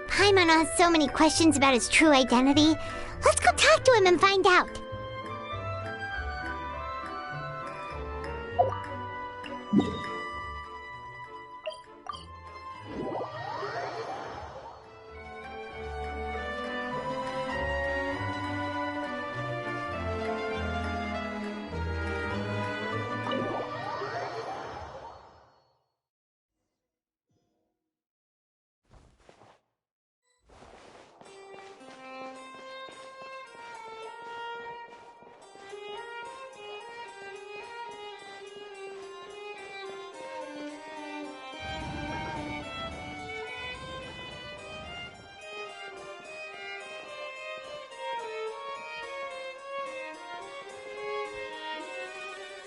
Paimon has so many questions about his true identity. Let's go talk to him and find out.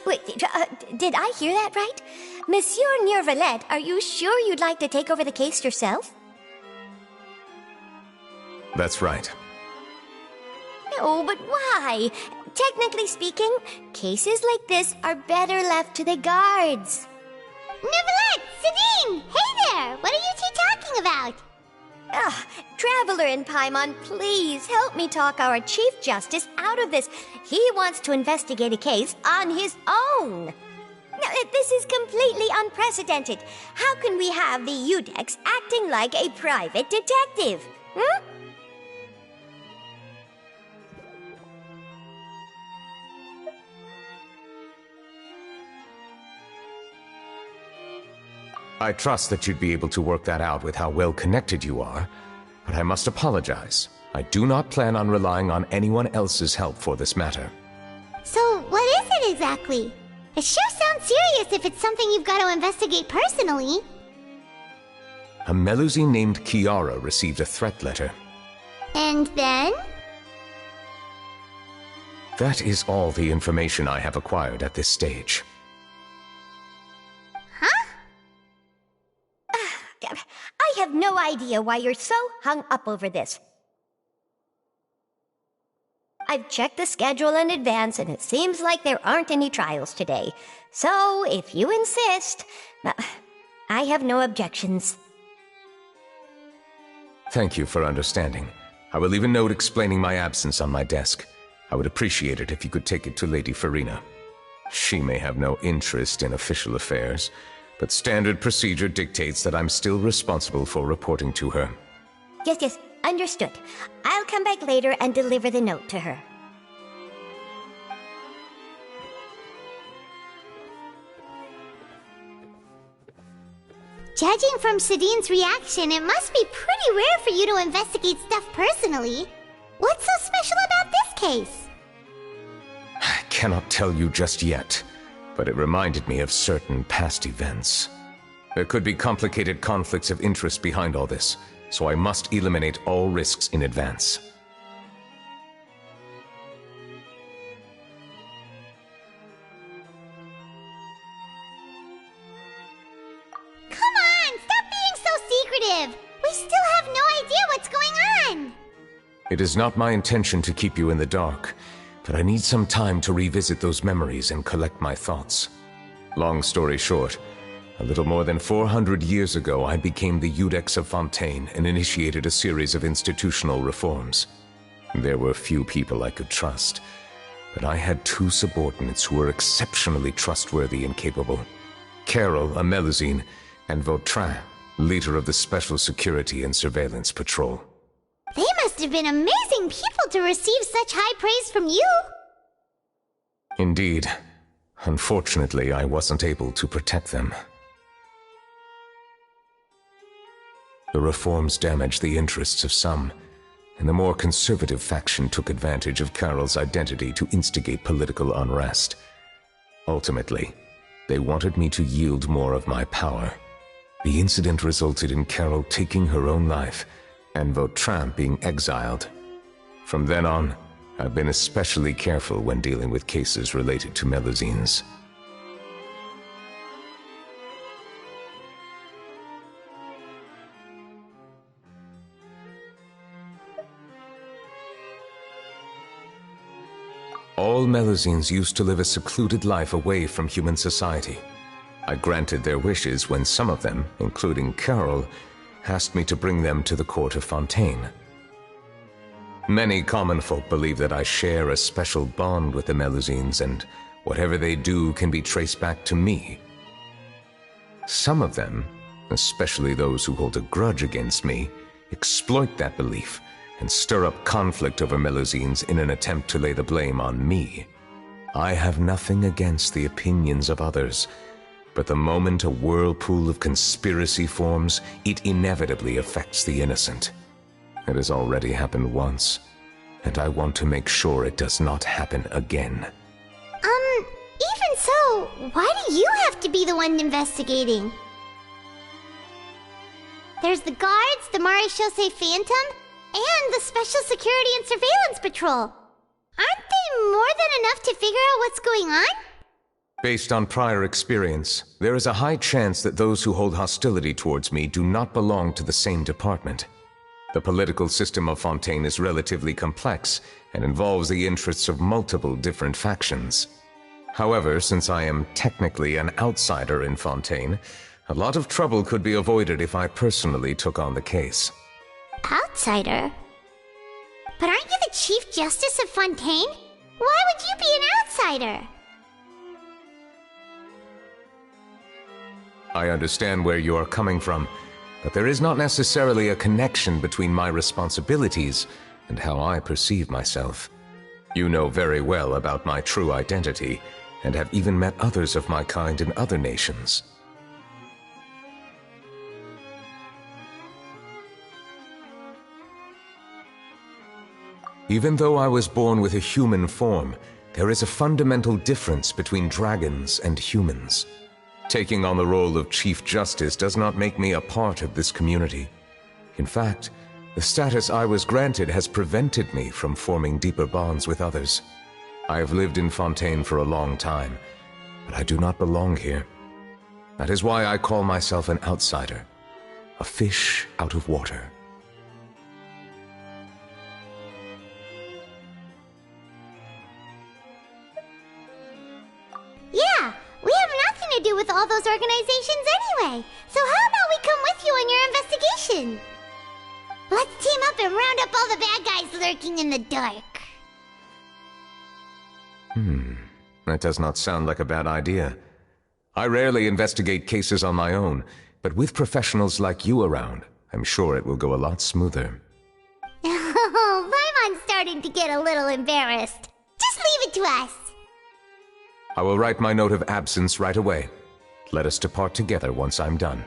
Wait, did I hear that right? Monsieur Neuvillette, are you sure you'd like to take over the case yourself? That's right. Oh, but why? Technically speaking, cases like this are better left to the guards. Neuvillette! Sabine! Hey there! What are you two talking about? Traveler in Paimon, please help me talk our Chief Justice out of this. He wants to investigate a case on his own. Now, this is completely unprecedented. How can we have the Udex acting like a private detective? Hmm? I trust that you'd be able to work that out with how well connected you are, but I must apologize. I do not plan on relying on anyone else's help for this matter. So, what is it exactly? It sure sounds serious if it's something you've got to investigate personally. A Melusine named Kiara received a threat letter. And then? That is all the information I have acquired at this stage. I have no idea why you're so hung up over this. I've checked the schedule in advance, and it seems like there aren't any trials today. So, if you insist, I have no objections. Thank you for understanding. I will leave a note explaining my absence on my desk. I would appreciate it if you could take it to Lady Farina. She may have no interest in official affairs, but standard procedure dictates that I'm still responsible for reporting to her. Yes, understood. I'll come back later and deliver the note to her. Judging from Sadine's reaction, it must be pretty rare for you to investigate stuff personally. What's so special about this case? I cannot tell you just yet, but it reminded me of certain past events. There could be complicated conflicts of interest behind all this, so I must eliminate all risks in advance. Come on, stop being so secretive! We still have no idea what's going on! It is not my intention to keep you in the dark, but I need some time to revisit those memories and collect my thoughts. Long story short, a little more than 400 years ago, I became the Udex of Fontaine and initiated a series of institutional reforms. There were few people I could trust, but I had two subordinates who were exceptionally trustworthy and capable. Carol, a Melusine, and Vautrin, leader of the Special Security and Surveillance Patrol. They must have been amazing people to receive such high praise from you! Indeed. Unfortunately, I wasn't able to protect them. The reforms damaged the interests of some, and the more conservative faction took advantage of Carol's identity to instigate political unrest. Ultimately, they wanted me to yield more of my power. The incident resulted in Carol taking her own life, and Vautrin being exiled. From then on, I've been especially careful when dealing with cases related to Melusines. All Melusines used to live a secluded life away from human society. I granted their wishes when some of them, including Carol, asked me to bring them to the court of Fontaine. Many common folk believe that I share a special bond with the Melusines, and whatever they do can be traced back to me. Some of them, especially those who hold a grudge against me, exploit that belief and stir up conflict over Melusines in an attempt to lay the blame on me. I have nothing against the opinions of others, but the moment a whirlpool of conspiracy forms, it inevitably affects the innocent. It has already happened once, and I want to make sure it does not happen again. Even so, why do you have to be the one investigating? There's the guards, the Maréchaussée Phantom, and the Special Security and Surveillance Patrol. Aren't they more than enough to figure out what's going on? Based on prior experience, there is a high chance that those who hold hostility towards me do not belong to the same department. The political system of Fontaine is relatively complex and involves the interests of multiple different factions. However, since I am technically an outsider in Fontaine, a lot of trouble could be avoided if I personally took on the case. Outsider? But aren't you the Chief Justice of Fontaine? Why would you be an outsider? I understand where you are coming from, but there is not necessarily a connection between my responsibilities and how I perceive myself. You know very well about my true identity, and have even met others of my kind in other nations. Even though I was born with a human form, there is a fundamental difference between dragons and humans. Taking on the role of Chief Justice does not make me a part of this community. In fact, the status I was granted has prevented me from forming deeper bonds with others. I have lived in Fontaine for a long time, but I do not belong here. That is why I call myself an outsider, a fish out of water. Yeah, we have nothing to do with all those organizations anyway. So how about we come with you on your investigation? Let's team up and round up all the bad guys lurking in the dark. That does not sound like a bad idea. I rarely investigate cases on my own, but with professionals like you around, I'm sure it will go a lot smoother. Oh, Paimon's starting to get a little embarrassed. Just leave it to us. I will write my note of absence right away. Let us depart together once I'm done.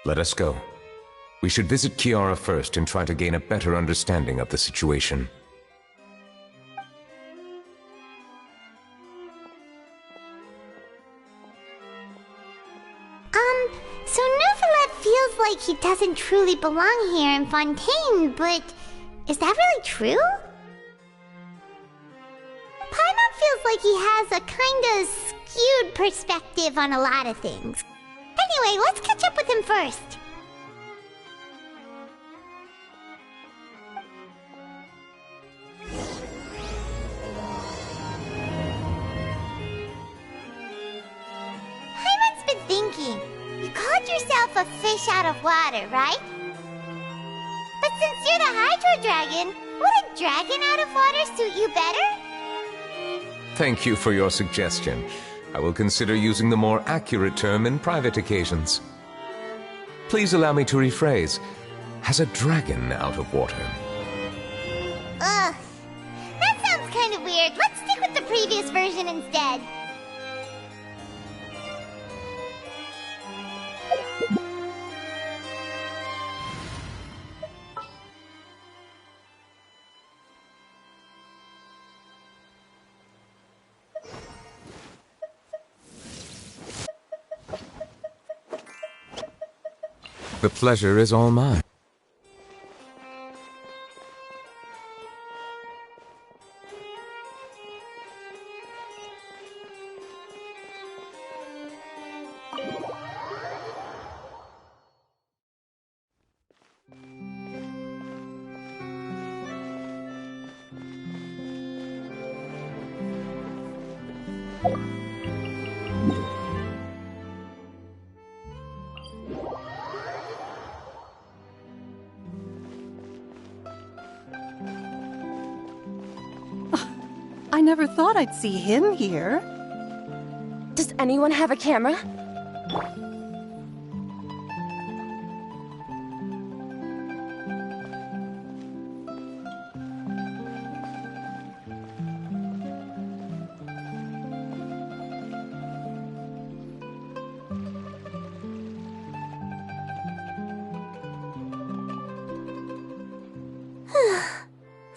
Let us go. We should visit Kiara first and try to gain a better understanding of the situation. So Neuvillette feels like he doesn't truly belong here in Fontaine, but is that really true? Paimon feels like he has a kinda skewed perspective on a lot of things. Anyway, let's catch up with him first. Paimon's been thinking. You called yourself a fish out of water, right? But since you're the Hydro Dragon, would a dragon out of water suit you better? Thank you for your suggestion. I will consider using the more accurate term in private occasions. Please allow me to rephrase. Has a dragon out of water? previous version instead. The pleasure is all mine. I never thought I'd see him here. Does anyone have a camera?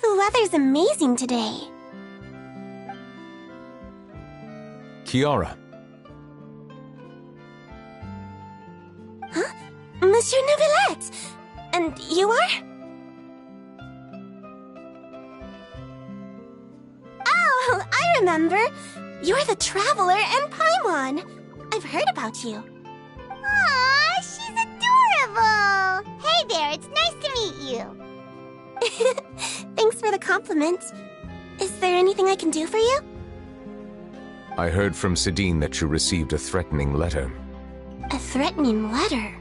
The weather's amazing today. Kiara. Huh? Monsieur Neuvillette! And you are? Oh, I remember! You're the Traveler and Paimon! I've heard about you. Aw, she's adorable! Hey there, it's nice to meet you. Thanks for the compliment. Is there anything I can do for you? I heard from Sidine that you received a threatening letter. A threatening letter?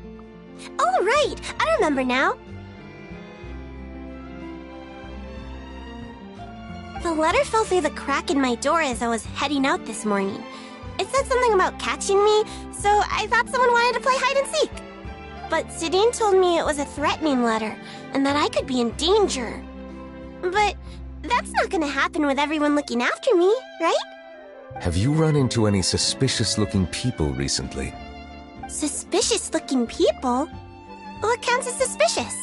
Oh, right! I remember now. The letter fell through the crack in my door as I was heading out this morning. It said something about catching me, so I thought someone wanted to play hide and seek. But Sidine told me it was a threatening letter, and that I could be in danger. But that's not gonna happen with everyone looking after me, right? Have you run into any suspicious-looking people recently? Suspicious-looking people? What counts as suspicious?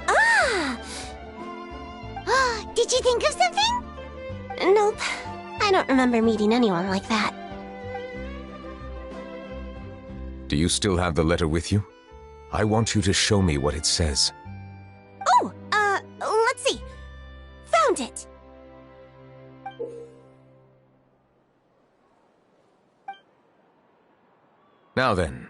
Ah! Did you think of something? Nope. I don't remember meeting anyone like that. Do you still have the letter with you? I want you to show me what it says. Oh, let's see. Found it. Now then,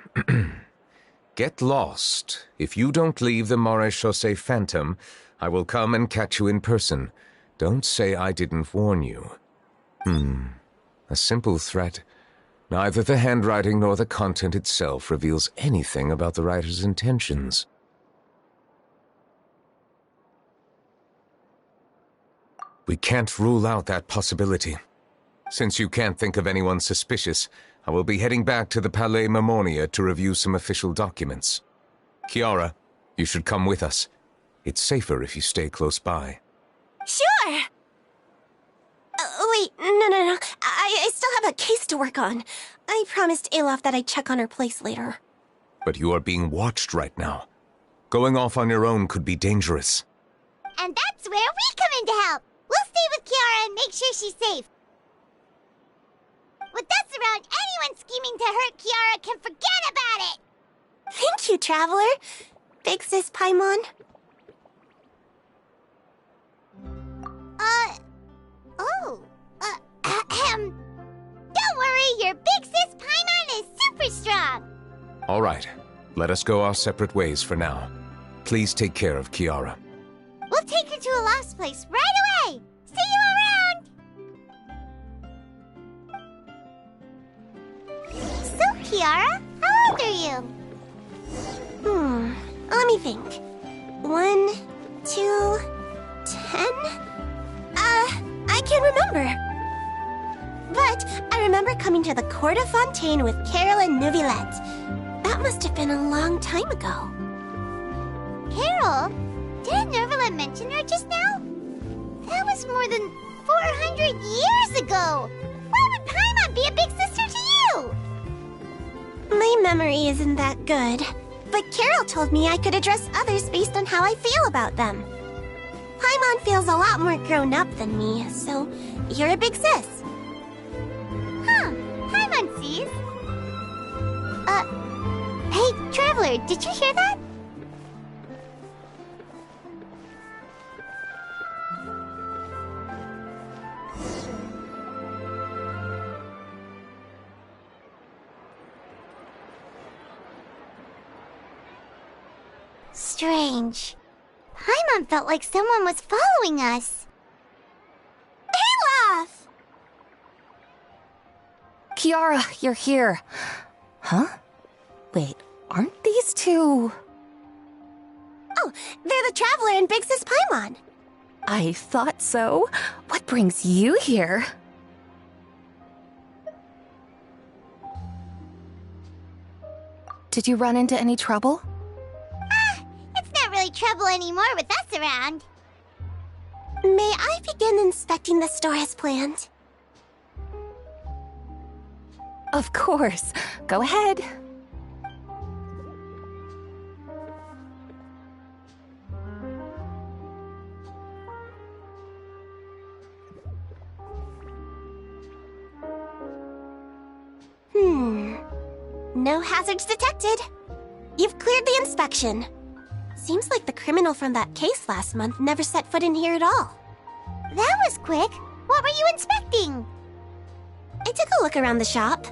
get lost. If you don't leave the Maréchaussée Phantom, I will come and catch you in person. Don't say I didn't warn you. A simple threat. Neither the handwriting nor the content itself reveals anything about the writer's intentions. We can't rule out that possibility. Since you can't think of anyone suspicious, I will be heading back to the Palais Mermonia to review some official documents. Kiara, you should come with us. It's safer if you stay close by. Sure! Wait, no. I still have a case to work on. I promised Alof that I'd check on her place later. But you are being watched right now. Going off on your own could be dangerous. And that's where we come in to help. We'll stay with Kiara and make sure she's safe. With us around, anyone scheming to hurt Kiara can forget about it! Thank you, Traveler. Big Sis Paimon. Don't worry, your Big Sis Paimon is super strong! All right, let us go our separate ways for now. Please take care of Kiara. We'll take her to a lost place right away! See you around! So, Kiara, how old are you? Let me think. 1, 2, 10? I can't remember. But I remember coming to the Court of Fontaine with Carol and Neuvillette. That must have been a long time ago. Carol? Didn't Neuvillette mention her just now? That was more than 400 years ago! Why would Paimon be a big sister to you? My memory isn't that good, but Carol told me I could address others based on how I feel about them. Paimon feels a lot more grown up than me, so you're a big sis. Huh, Paimon sees. Hey, Traveler, did you hear that? Strange. Paimon felt like someone was following us. Olaf! Kiara, you're here. Huh? Wait, aren't these two... Oh, they're the Traveler and Big Sis Paimon. I thought so. What brings you here? Did you run into any trouble? It's not really trouble anymore with us around. May I begin inspecting the store as planned? Of course. Go ahead. No hazards detected. You've cleared the inspection. Seems like the criminal from that case last month never set foot in here at all. That was quick. What were you inspecting? I took a look around the shop.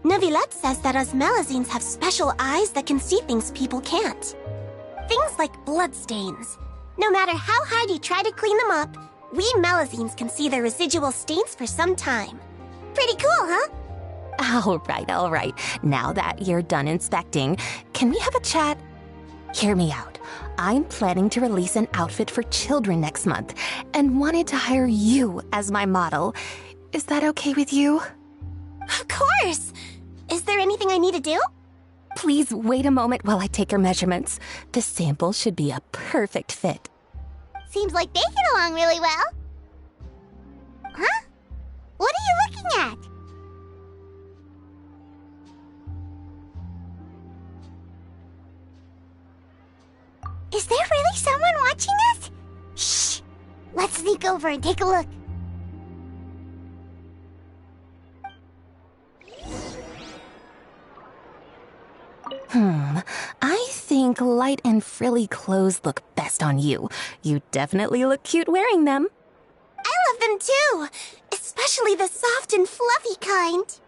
Neuvillette says that us Melazines have special eyes that can see things people can't. Things like bloodstains. No matter how hard you try to clean them up, we Melazines can see the residual stains for some time. Pretty cool, huh? All right. Now that you're done inspecting, can we have a chat? Hear me out. I'm planning to release an outfit for children next month and wanted to hire you as my model. Is that okay with you? Of course! Is there anything I need to do? Please wait a moment while I take your measurements. The sample should be a perfect fit. Seems like they get along really well. Huh? What are you looking at? Is there really someone watching us? Shh! Let's sneak over and take a look. I think light and frilly clothes look best on you. You definitely look cute wearing them. I love them too! Especially the soft and fluffy kind.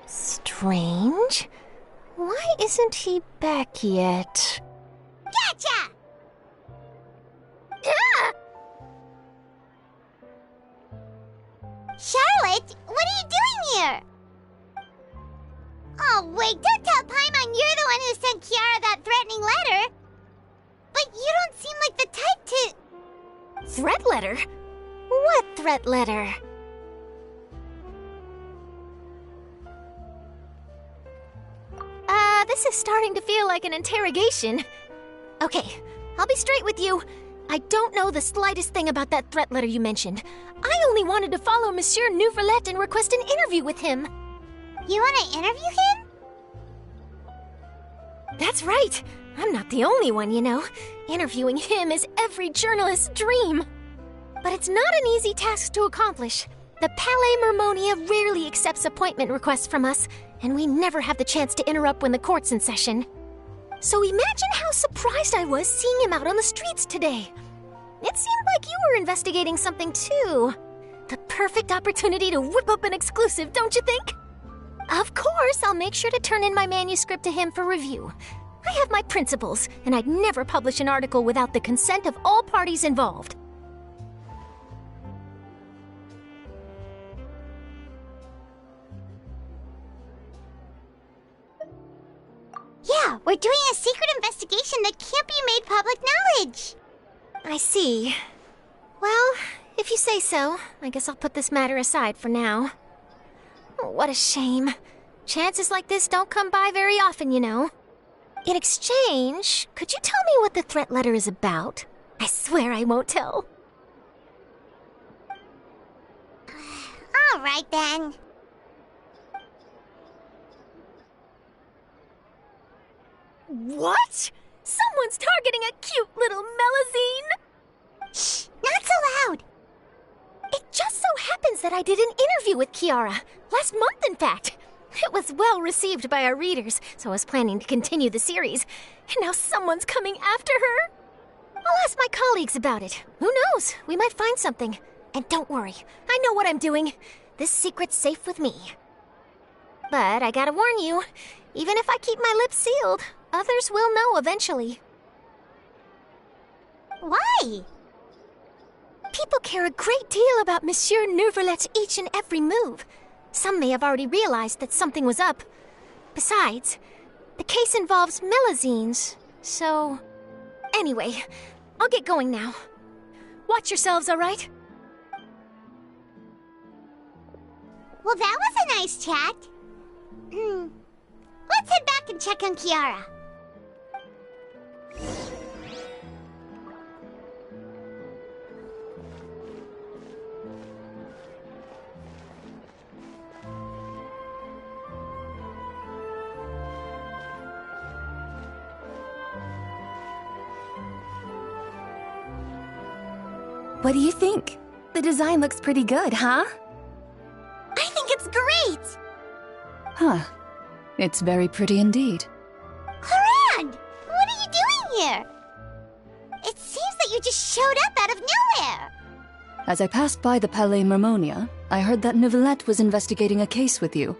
Strange. Why isn't he back yet? Gotcha! Charlotte, what are you doing here? Oh, wait, don't tell Paimon you're the one who sent Kiara that threatening letter. But you don't seem like the type to... Threat letter? What threat letter? This is starting to feel like an interrogation. Okay, I'll be straight with you. I don't know the slightest thing about that threat letter you mentioned. I only wanted to follow Monsieur Neuvillette and request an interview with him. You want to interview him? That's right. I'm not the only one, you know. Interviewing him is every journalist's dream. But it's not an easy task to accomplish. The Palais Mermonia rarely accepts appointment requests from us, and we never have the chance to interrupt when the court's in session. So imagine how surprised I was seeing him out on the streets today. It seemed like you were investigating something too. The perfect opportunity to whip up an exclusive, don't you think? Of course, I'll make sure to turn in my manuscript to him for review. I have my principles, and I'd never publish an article without the consent of all parties involved. Yeah, we're doing a secret investigation that can't be made public knowledge. I see. Well, if you say so, I guess I'll put this matter aside for now. Oh, what a shame. Chances like this don't come by very often, you know. In exchange, could you tell me what the threat letter is about? I swear I won't tell. All right, then. What? Someone's targeting a cute little Melazine? Shh, not so loud. It just so happens that I did an interview with Kiara. Last month, in fact. It was well received by our readers, so I was planning to continue the series. And now someone's coming after her? I'll ask my colleagues about it. Who knows? We might find something. And don't worry, I know what I'm doing. This secret's safe with me. But I gotta warn you, even if I keep my lips sealed, others will know eventually. Why? People care a great deal about Monsieur Neuvillette's each and every move. Some may have already realized that something was up. Besides, the case involves Melazines, so... Anyway, I'll get going now. Watch yourselves, all right? Well, that was a nice chat. Let's head back and check on Kiara. What do you think? The design looks pretty good, huh? I think it's great! Huh. It's very pretty indeed. Harand! What are you doing here? It seems that you just showed up out of nowhere. As I passed by the Palais Mermonia, I heard that Neuvillette was investigating a case with you.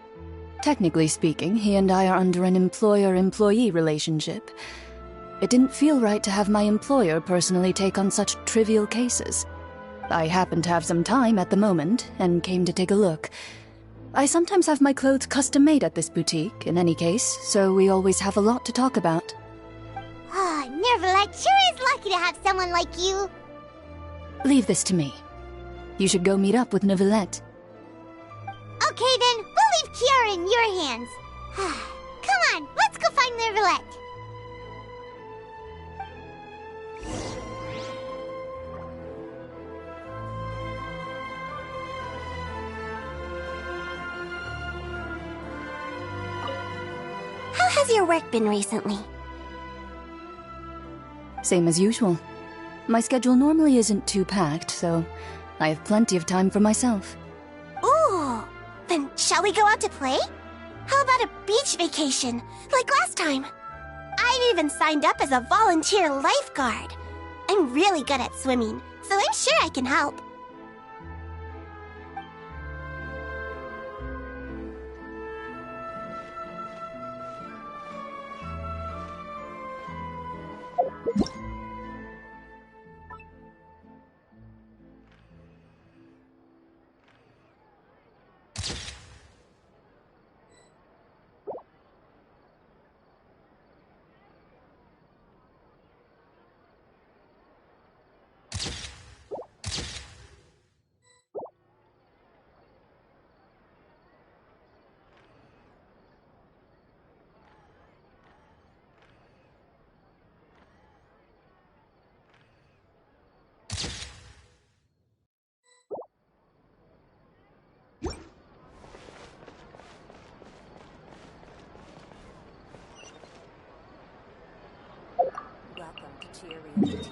Technically speaking, he and I are under an employer-employee relationship. It didn't feel right to have my employer personally take on such trivial cases. I happened to have some time at the moment, and came to take a look. I sometimes have my clothes custom-made at this boutique, in any case, so we always have a lot to talk about. Oh, Neuvillette sure is lucky to have someone like you. Leave this to me. You should go meet up with Neuvillette. Okay then, we'll leave Kiara in your hands. Come on, let's go find Neuvillette. How has your work been recently? Same as usual. My schedule normally isn't too packed, so I have plenty of time for myself. Ooh, then shall we go out to play? How about a beach vacation, like last time? I've even signed up as a volunteer lifeguard. I'm really good at swimming, so I'm sure I can help. Welcome to Cheery Boutique.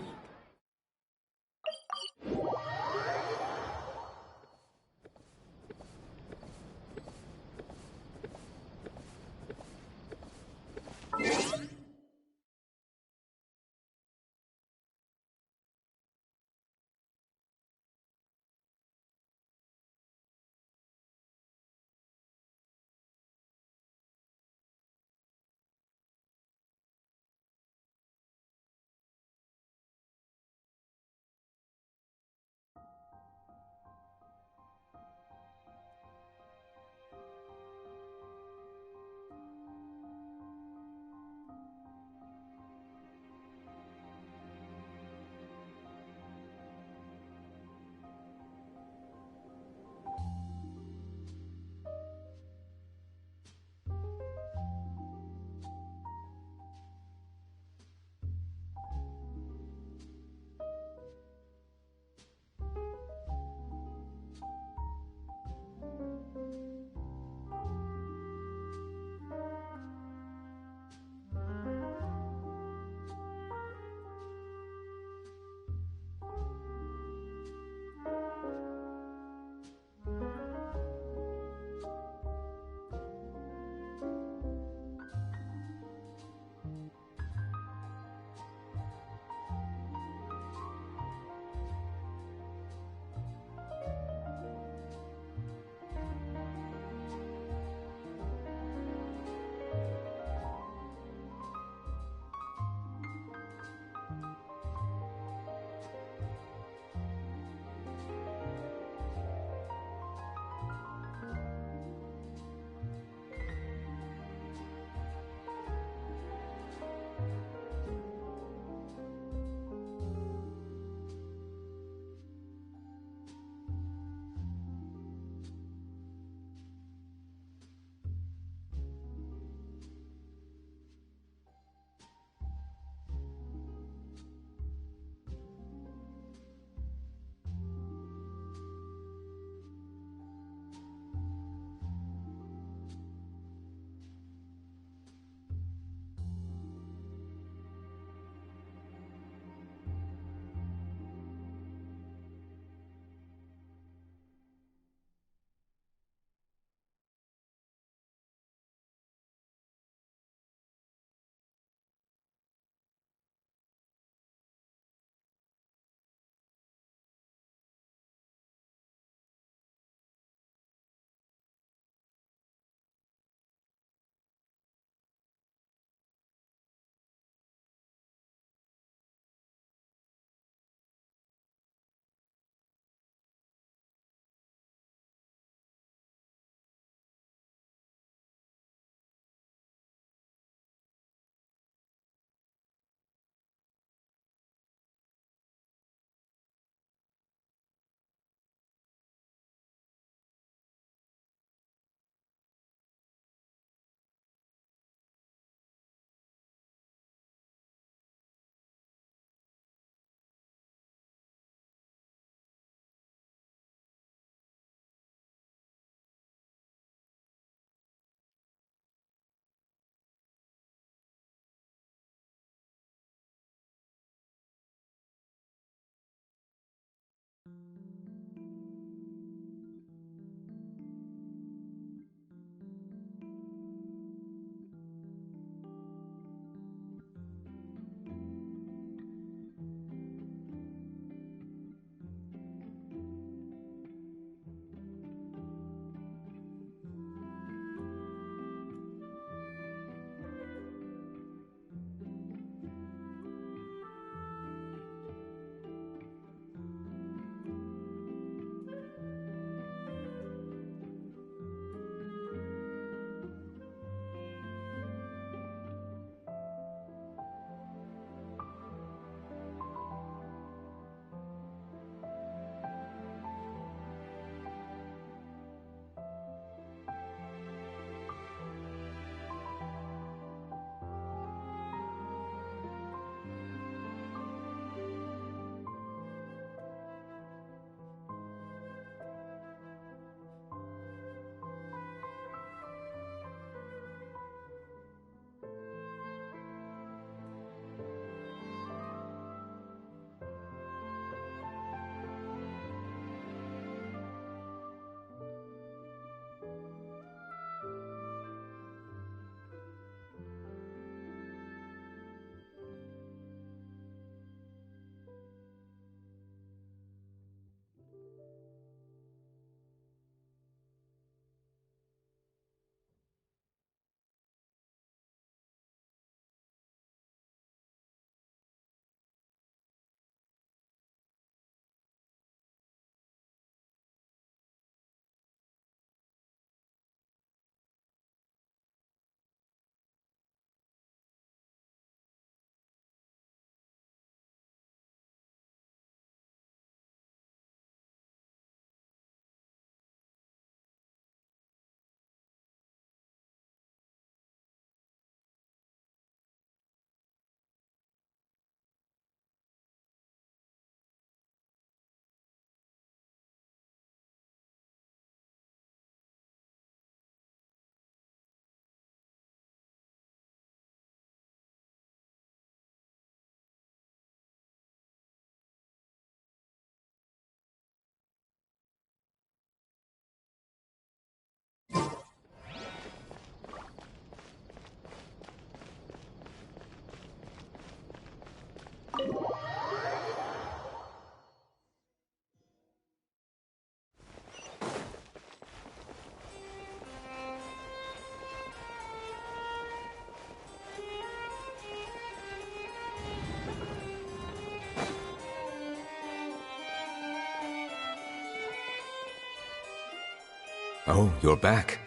Oh, you're back.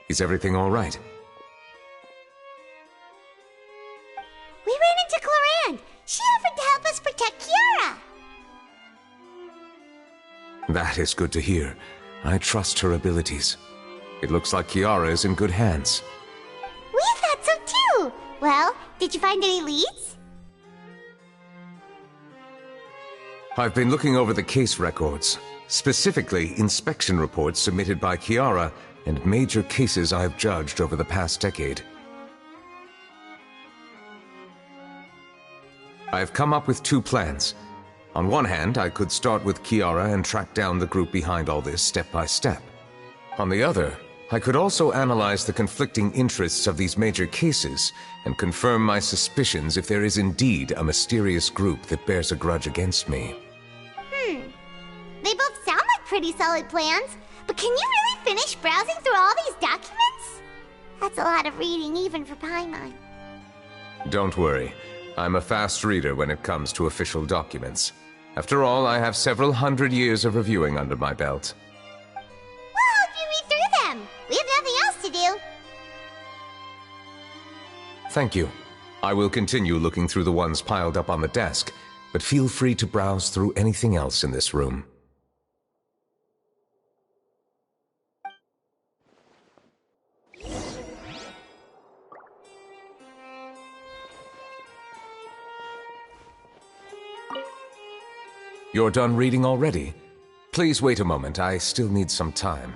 Is everything all right? We ran into Clorinde. She offered to help us protect Kiara. That is good to hear. I trust her abilities. It looks like Kiara is in good hands. We thought so too. Well, did you find any leads? I've been looking over the case records, specifically inspection reports submitted by Kiara and major cases I've judged over the past decade. I've come up with two plans. On one hand, I could start with Kiara and track down the group behind all this step by step. On the other, I could also analyze the conflicting interests of these major cases and confirm my suspicions if there is indeed a mysterious group that bears a grudge against me. They both sound like pretty solid plans, but can you really finish browsing through all these documents? That's a lot of reading even for Paimon. Don't worry. I'm a fast reader when it comes to official documents. After all, I have several hundred years of reviewing under my belt. We'll help you read through them. We have nothing else to do. Thank you. I will continue looking through the ones piled up on the desk, but feel free to browse through anything else in this room. You're done reading already? Please wait a moment, I still need some time.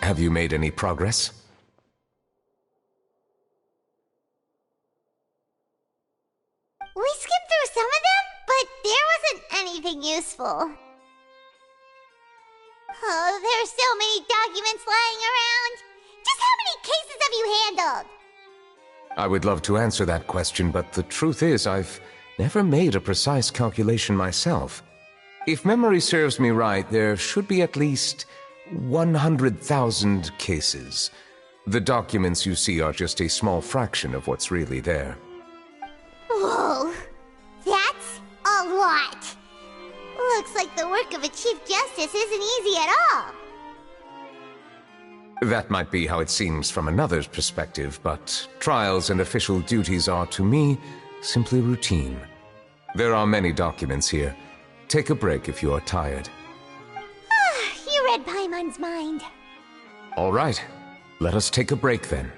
Have you made any progress? We skimmed through some of them, but there wasn't anything useful. Oh, there are so many documents lying around. Just how many cases have you handled? I would love to answer that question, but the truth is I've never made a precise calculation myself. If memory serves me right, there should be at least 100,000 cases. The documents you see are just a small fraction of what's really there. Whoa, that's a lot. Looks like the work of a Chief Justice isn't easy at all. That might be how it seems from another's perspective, but trials and official duties are, to me, simply routine. There are many documents here. Take a break if you are tired. You read Paimon's mind. All right, let us take a break then.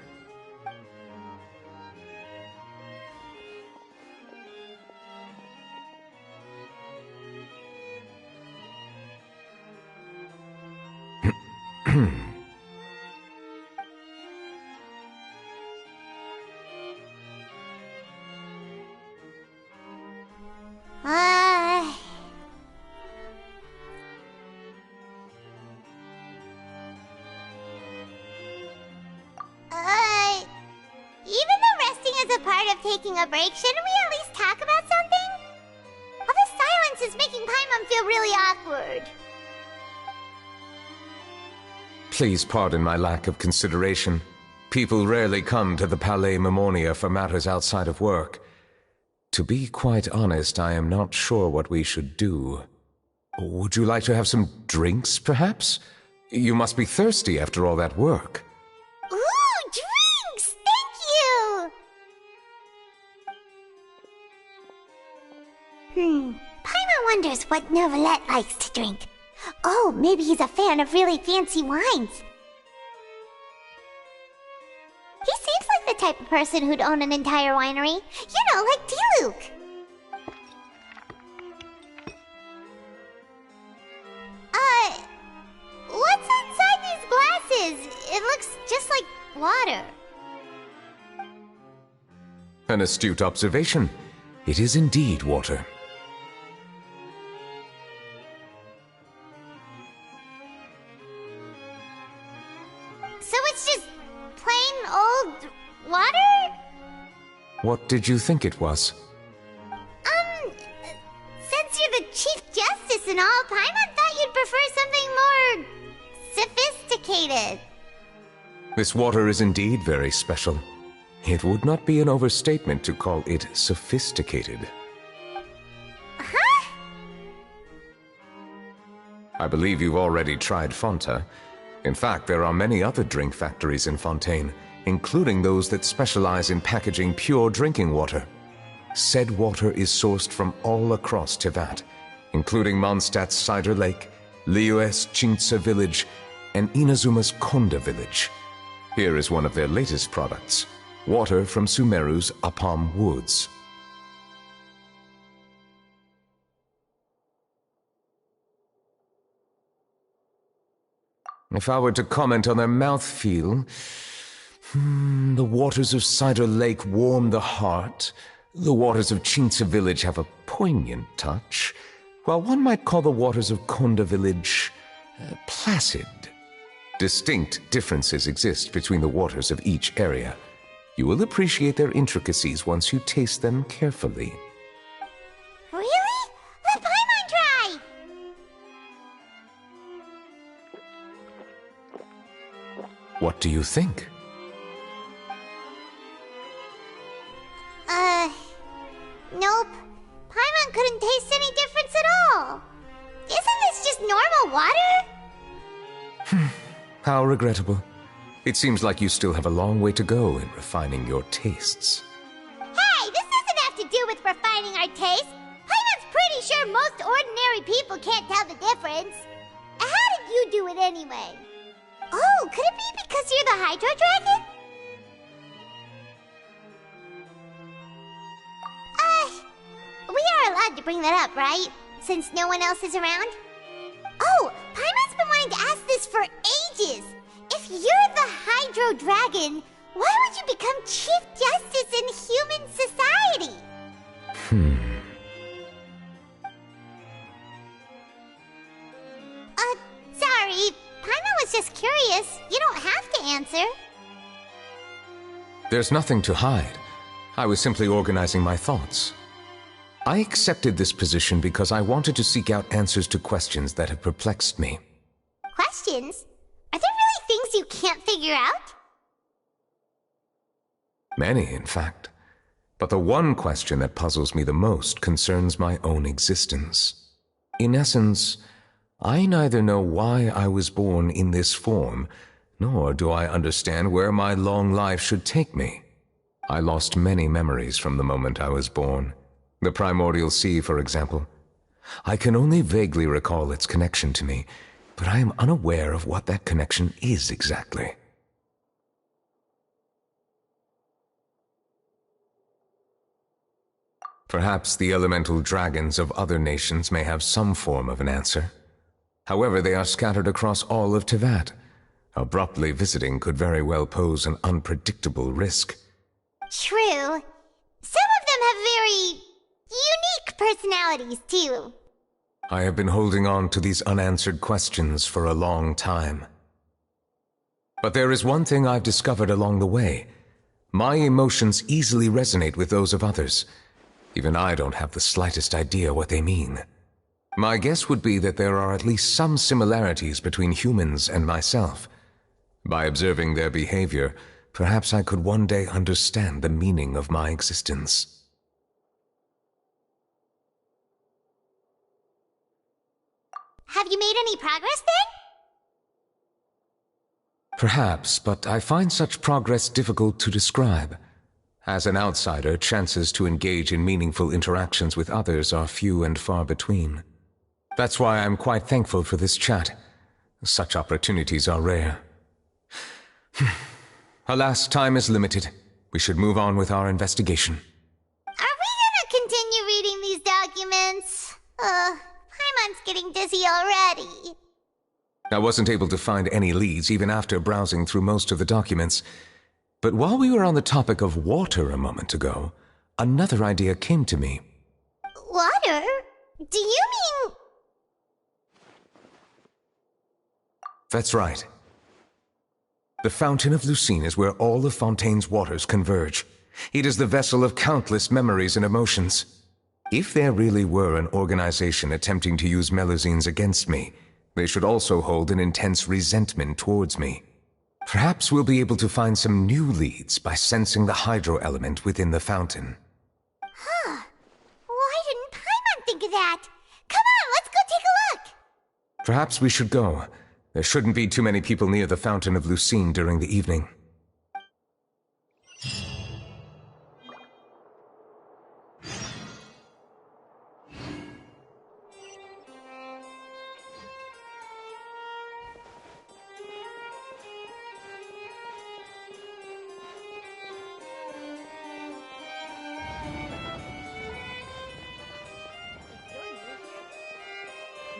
Even though resting is a part of taking a break, shouldn't we at least talk about something? All this silence is making Paimon feel really awkward. Please pardon my lack of consideration. People rarely come to the Palais Mermonia for matters outside of work. To be quite honest, I am not sure what we should do. Would you like to have some drinks, perhaps? You must be thirsty after all that work. Ooh, drinks! Thank you! Paimon wonders what Neuvillette likes to drink. Oh, maybe he's a fan of really fancy wines. He seems like the type of person who'd own an entire winery. You know, like Diluc. What's inside these glasses? It looks just like water. An astute observation. It is indeed water. So it's just plain old water? What did you think it was? Since you're the Chief Justice and all, Paimon thought you'd prefer something more sophisticated. This water is indeed very special. It would not be an overstatement to call it sophisticated. Huh? I believe you've already tried Fonta. In fact, there are many other drink factories in Fontaine, including those that specialize in packaging pure drinking water. Said water is sourced from all across Tevat, including Mondstadt's Cider Lake, Liyue's Chintsa Village, and Inazuma's Konda Village. Here is one of their latest products, water from Sumeru's Apam Woods. If I were to comment on their mouthfeel, the waters of Cider Lake warm the heart. The waters of Chintsa Village have a poignant touch, while one might call the waters of Konda Village placid. Distinct differences exist between the waters of each area. You will appreciate their intricacies once you taste them carefully. Really? Let Paimon try! What do you think? Nope. Paimon couldn't taste any difference at all. Isn't this just normal water? How regrettable. It seems like you still have a long way to go in refining your tastes. Hey, this doesn't have to do with refining our taste. Paimon's pretty sure most ordinary people can't tell the difference. How did you do it anyway? Oh, could it be because you're the Hydro Dragon? We are allowed to bring that up, right? Since no one else is around? Oh, Paimon's been wanting to ask this for ages. If Hydro Dragon, why would you become Chief Justice in human society? Sorry. Paimon was just curious. You don't have to answer. There's nothing to hide. I was simply organizing my thoughts. I accepted this position because I wanted to seek out answers to questions that have perplexed me. Questions? Are there really things you can't figure out? Many, in fact. But the one question that puzzles me the most concerns my own existence. In essence, I neither know why I was born in this form, nor do I understand where my long life should take me. I lost many memories from the moment I was born. The primordial sea, for example. I can only vaguely recall its connection to me, but I am unaware of what that connection is exactly. Perhaps the elemental dragons of other nations may have some form of an answer. However, they are scattered across all of Teyvat. Abruptly visiting could very well pose an unpredictable risk. True. Some of them have very unique personalities, too. I have been holding on to these unanswered questions for a long time. But there is one thing I've discovered along the way. My emotions easily resonate with those of others. Even I don't have the slightest idea what they mean. My guess would be that there are at least some similarities between humans and myself. By observing their behavior, perhaps I could one day understand the meaning of my existence. Have you made any progress then? Perhaps, but I find such progress difficult to describe. As an outsider, chances to engage in meaningful interactions with others are few and far between. That's why I'm quite thankful for this chat. Such opportunities are rare. Alas, time is limited. We should move on with our investigation. Are we gonna continue reading these documents? Paimon's getting dizzy already. I wasn't able to find any leads even after browsing through most of the documents. But while we were on the topic of water a moment ago, another idea came to me. Water? Do you mean... That's right. The Fountain of Lucine is where all of Fontaine's waters converge. It is the vessel of countless memories and emotions. If there really were an organization attempting to use Melusines against me, they should also hold an intense resentment towards me. Perhaps we'll be able to find some new leads by sensing the hydro element within the fountain. Huh. Why didn't Paimon think of that? Come on, let's go take a look! Perhaps we should go. There shouldn't be too many people near the Fountain of Lucine during the evening.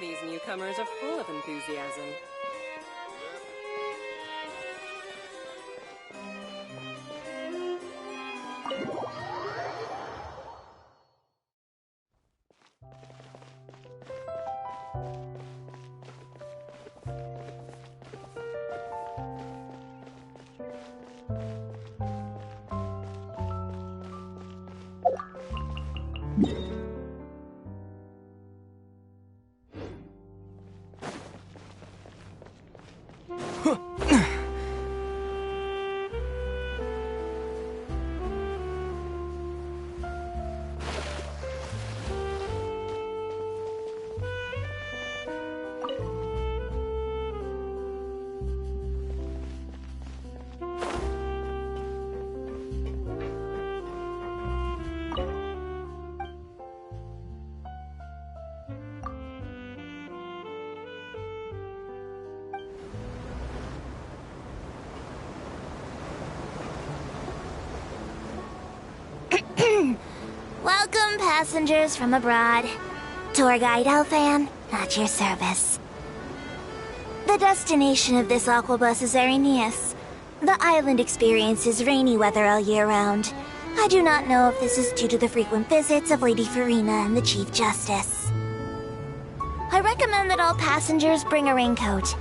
These newcomers are full of enthusiasm. Welcome, passengers from abroad. Tour guide Elfan, at your service. The destination of this aquabus is Arenius. The island experiences rainy weather all year round. I do not know if this is due to the frequent visits of Lady Farina and the Chief Justice. I recommend that all passengers bring a raincoat.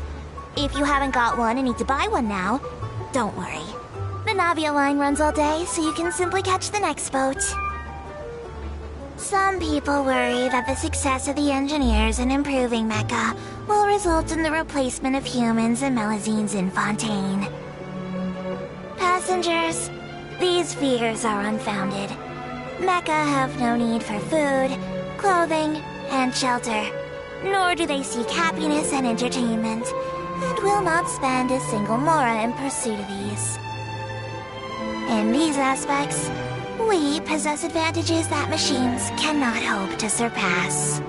If you haven't got one and need to buy one now, don't worry. The Navia line runs all day, so you can simply catch the next boat. Some people worry that the success of the engineers in improving Mecha will result in the replacement of humans and Melazines in Fontaine. Passengers, these fears are unfounded. Mecha have no need for food, clothing, and shelter, nor do they seek happiness and entertainment, and will not spend a single mora in pursuit of these. In these aspects, we possess advantages that machines cannot hope to surpass.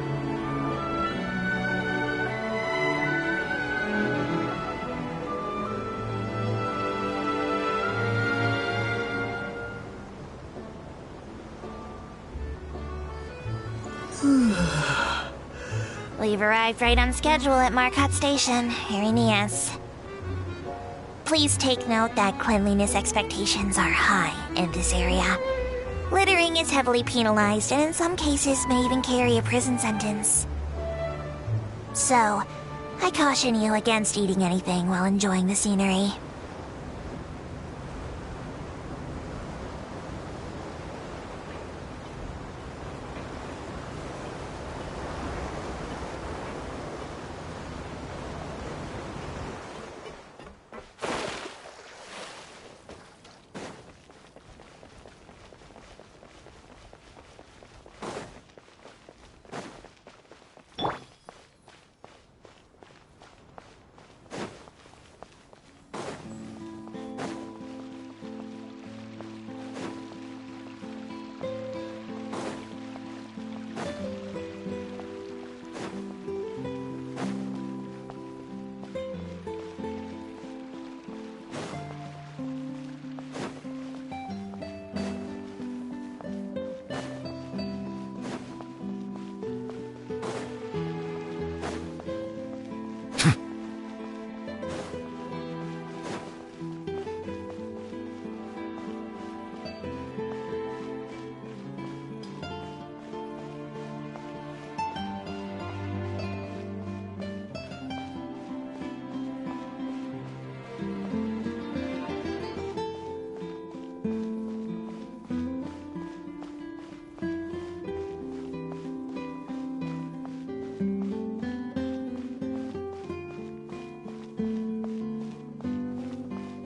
We've arrived right on schedule at Marcotte Station, Irenias. Please take note that cleanliness expectations are high in this area. Littering is heavily penalized and in some cases may even carry a prison sentence. So, I caution you against eating anything while enjoying the scenery.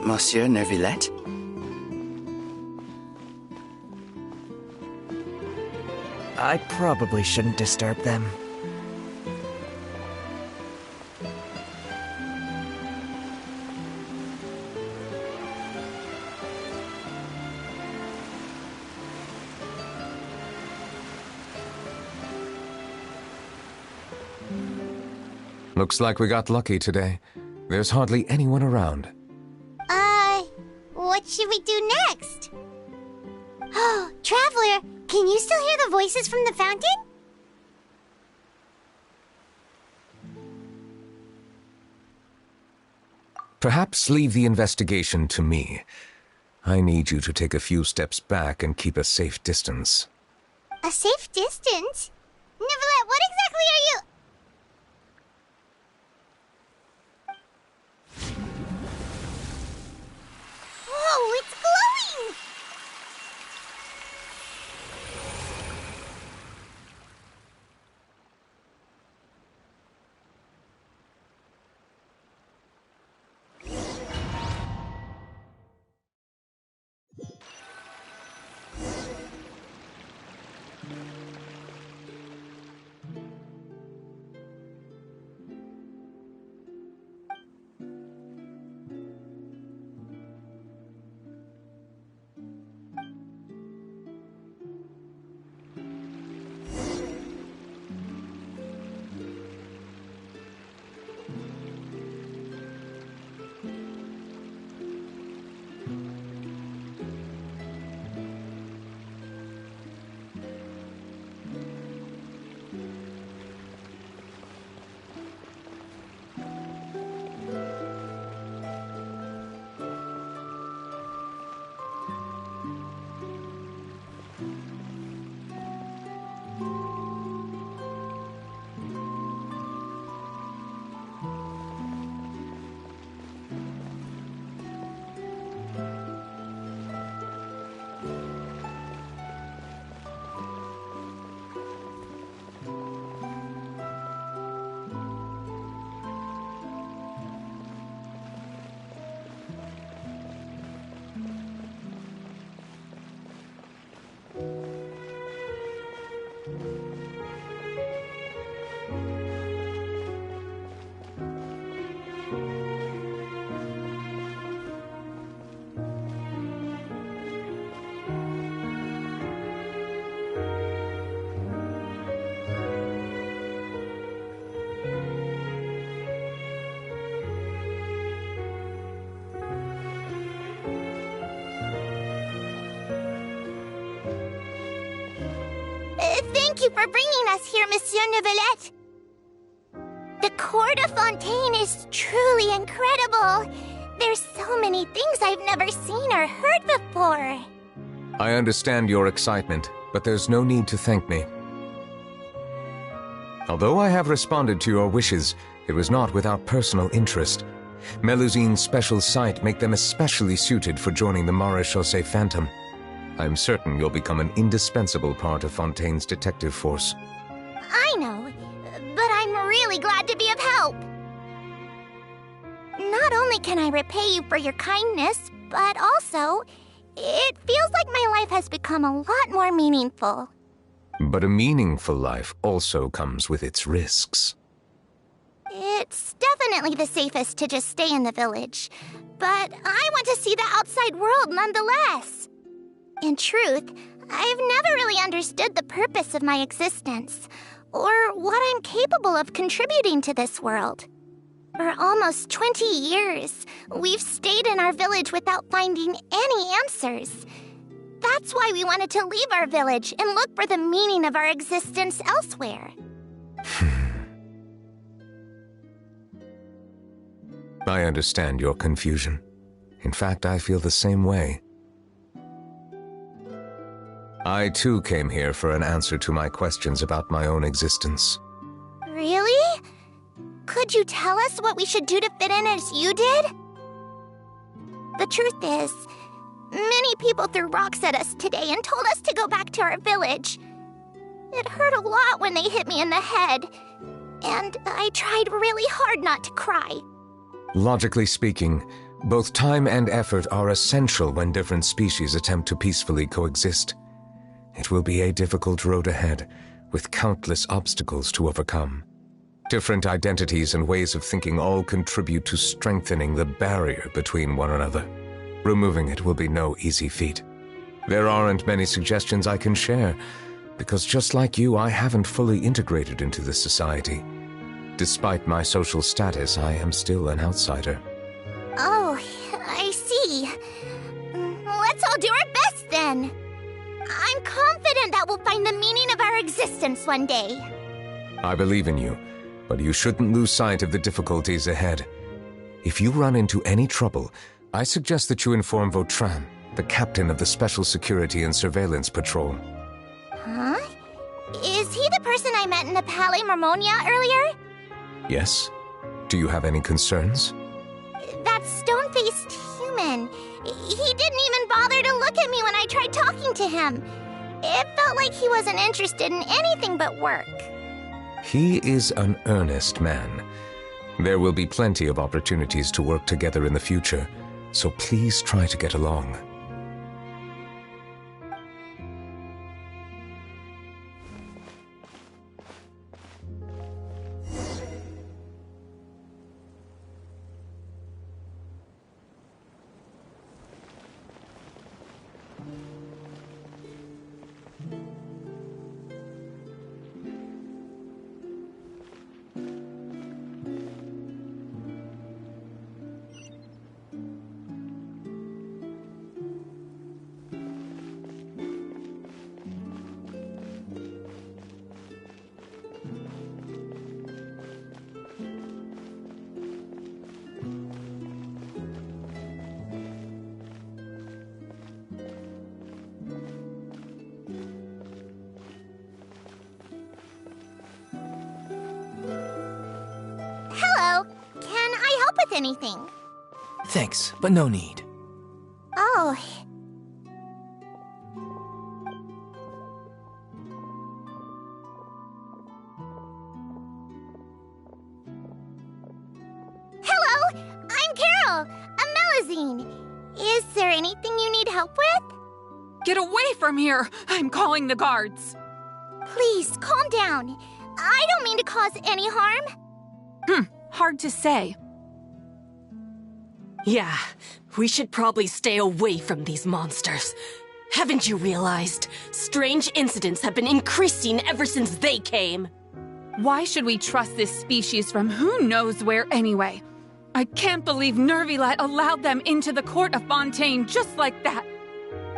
Monsieur Neuvillette? I probably shouldn't disturb them. Looks like we got lucky today. There's hardly anyone around. What should we do next? Oh, Traveler, can you still hear the voices from the fountain? Perhaps leave the investigation to me. I need you to take a few steps back and keep a safe distance. A safe distance? Neuvillette, what exactly are you... Whoa, it's glowing! Thank you for bringing us here, Monsieur Neuvillette. The court of Fontaine is truly incredible. There's so many things I've never seen or heard before. I understand your excitement, but there's no need to thank me. Although I have responded to your wishes, it was not without personal interest. Melusine's special sight make them especially suited for joining the Maréchaussée Phantom. I'm certain you'll become an indispensable part of Fontaine's detective force. I know, but I'm really glad to be of help. Not only can I repay you for your kindness, but also, it feels like my life has become a lot more meaningful. But a meaningful life also comes with its risks. It's definitely the safest to just stay in the village, but I want to see the outside world nonetheless. In truth, I've never really understood the purpose of my existence, or what I'm capable of contributing to this world. For almost 20 years, we've stayed in our village without finding any answers. That's why we wanted to leave our village and look for the meaning of our existence elsewhere. I understand your confusion. In fact, I feel the same way. I too came here for an answer to my questions about my own existence. Really? Could you tell us what we should do to fit in as you did? The truth is, many people threw rocks at us today and told us to go back to our village. It hurt a lot when they hit me in the head, and I tried really hard not to cry. Logically speaking, both time and effort are essential when different species attempt to peacefully coexist. It will be a difficult road ahead, with countless obstacles to overcome. Different identities and ways of thinking all contribute to strengthening the barrier between one another. Removing it will be no easy feat. There aren't many suggestions I can share, because just like you, I haven't fully integrated into this society. Despite my social status, I am still an outsider. Oh, I see. Let's all do our best then. I'm confident that we'll find the meaning of our existence one day. I believe in you, but you shouldn't lose sight of the difficulties ahead. If you run into any trouble, I suggest that you inform Vautrin, the captain of the Special Security and Surveillance Patrol. Huh? Is he the person I met in the Palais Marmonia earlier? Yes? Do you have any concerns? That stone-faced human. He didn't even bother to look at me when I tried talking to him. It felt like he wasn't interested in anything but work. He is an earnest man. There will be plenty of opportunities to work together in the future, so please try to get along. Hello. Can I help with anything? Thanks, but no need. Oh. Hello, I'm Carol, a Melusine. Is there anything you need help with? Get away from here! I'm calling the guards. Please, calm down. I don't mean to cause any harm. Hard to say. Yeah, we should probably stay away from these monsters. Haven't you realized? Strange incidents have been increasing ever since they came. Why should we trust this species from who knows where anyway? I can't believe Neuvillette allowed them into the court of Fontaine just like that.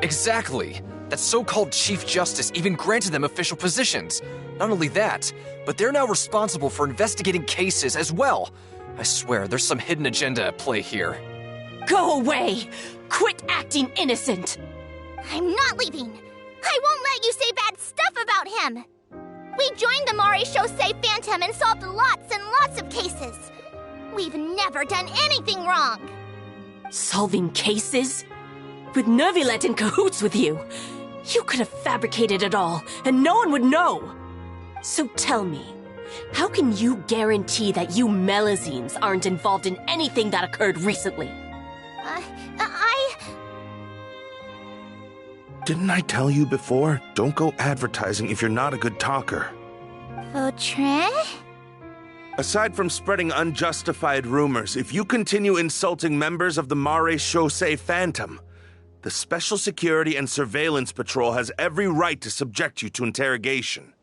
Exactly. That so-called Chief Justice even granted them official positions. Not only that, but they're now responsible for investigating cases as well. I swear, there's some hidden agenda at play here. Go away! Quit acting innocent! I'm not leaving. I won't let you say bad stuff about him. We joined the Mare Chaussee Phantom and solved lots and lots of cases. We've never done anything wrong. Solving cases? With Neuvillette in cahoots with you. You could have fabricated it all, and no one would know. So tell me, how can you guarantee that you Melazines aren't involved in anything that occurred recently? Didn't I tell you before? Don't go advertising if you're not a good talker. Vautrin? Aside from spreading unjustified rumors, if you continue insulting members of the Mare Chaussee Phantom, the Special Security and Surveillance Patrol has every right to subject you to interrogation.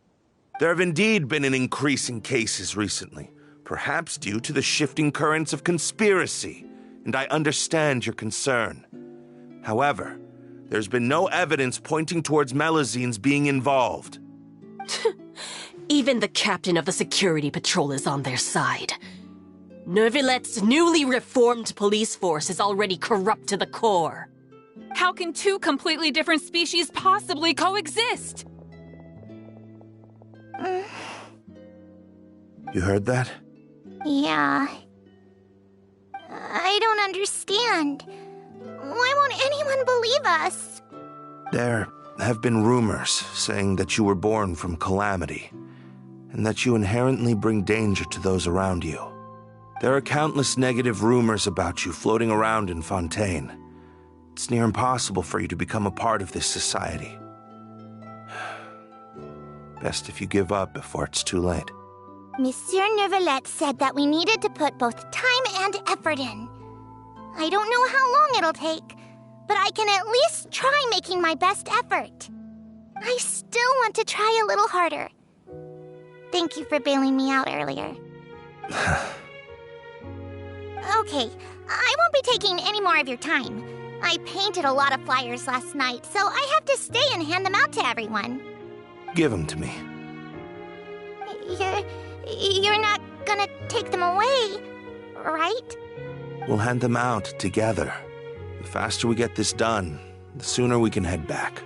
There have indeed been an increase in cases recently, perhaps due to the shifting currents of conspiracy, and I understand your concern. However, there's been no evidence pointing towards Melazines being involved. Even the captain of the security patrol is on their side. Neuvillette's newly reformed police force is already corrupt to the core. How can two completely different species possibly coexist? You heard that? Yeah. I don't understand. Why won't anyone believe us? There have been rumors saying that you were born from calamity, and that you inherently bring danger to those around you. There are countless negative rumors about you floating around in Fontaine. It's near impossible for you to become a part of this society. Best if you give up before it's too late. Monsieur Neuvillette said that we needed to put both time and effort in. I don't know how long it'll take, but I can at least try making my best effort. I still want to try a little harder. Thank you for bailing me out earlier. Okay, I won't be taking any more of your time. I painted a lot of flyers last night, so I have to stay and hand them out to everyone. Give them to me. You're not gonna take them away, right? We'll hand them out together. The faster we get this done, the sooner we can head back.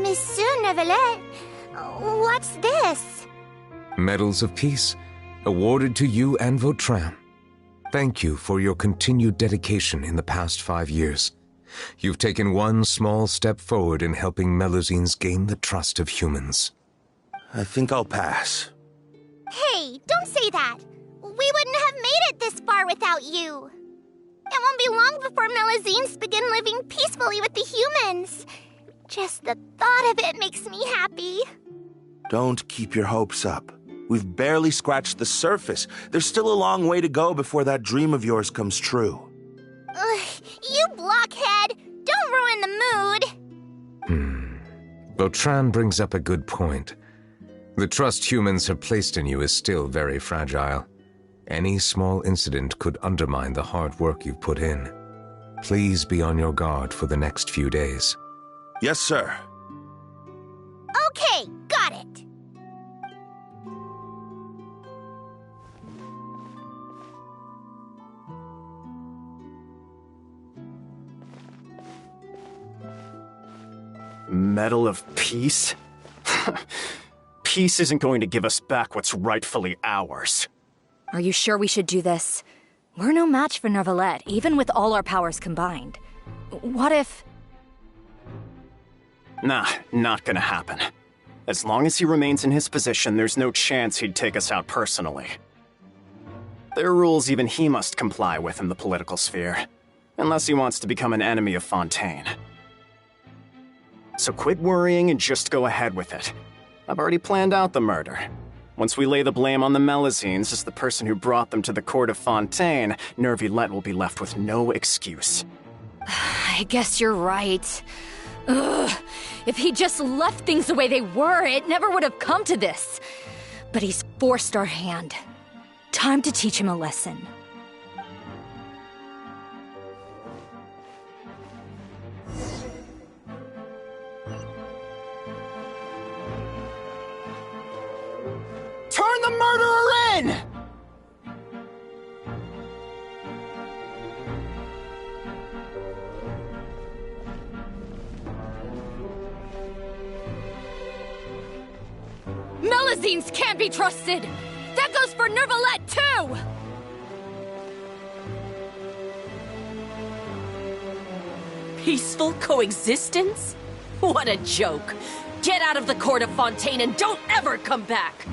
Monsieur Neuvillette, what's this? Medals of Peace, awarded to you and Vautrin. Thank you for your continued dedication in the past 5 years. You've taken one small step forward in helping Melazines gain the trust of humans. I think I'll pass. Hey, don't say that. We wouldn't have made it this far without you. It won't be long before Melazines begin living peacefully with the humans. Just the thought of it makes me happy. Don't keep your hopes up. We've barely scratched the surface. There's still a long way to go before that dream of yours comes true. You blockhead! Don't ruin the mood! Vautrin brings up a good point. The trust humans have placed in you is still very fragile. Any small incident could undermine the hard work you've put in. Please be on your guard for the next few days. Yes, sir. Okay, got it. Medal of Peace? Peace isn't going to give us back what's rightfully ours. Are you sure we should do this? We're no match for Neuvillette, even with all our powers combined. What if... Nah, not gonna happen. As long as he remains in his position, there's no chance he'd take us out personally. There are rules even he must comply with in the political sphere. Unless he wants to become an enemy of Fontaine. So quit worrying and just go ahead with it. I've already planned out the murder. Once we lay the blame on the Melusines as the person who brought them to the court of Fontaine, Neuvillette will be left with no excuse. I guess you're right. Ugh. If he just left things the way they were, it never would have come to this. But he's forced our hand. Time to teach him a lesson. Turn the murderer in! Melusines can't be trusted! That goes for Neuvillette, too! Peaceful coexistence? What a joke! Get out of the court of Fontaine and don't ever come back!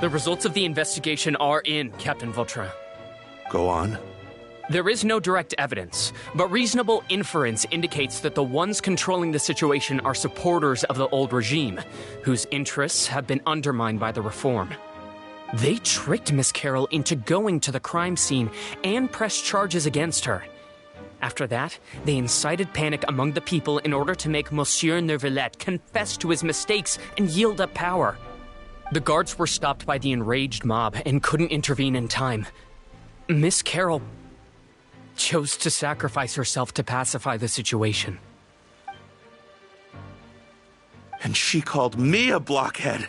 The results of the investigation are in, Captain Vautrin. Go on. There is no direct evidence, but reasonable inference indicates that the ones controlling the situation are supporters of the old regime, whose interests have been undermined by the reform. They tricked Miss Carroll into going to the crime scene and pressed charges against her. After that, they incited panic among the people in order to make Monsieur Neuvillette confess to his mistakes and yield up power. The guards were stopped by the enraged mob and couldn't intervene in time. Miss Carroll chose to sacrifice herself to pacify the situation. And she called me a blockhead.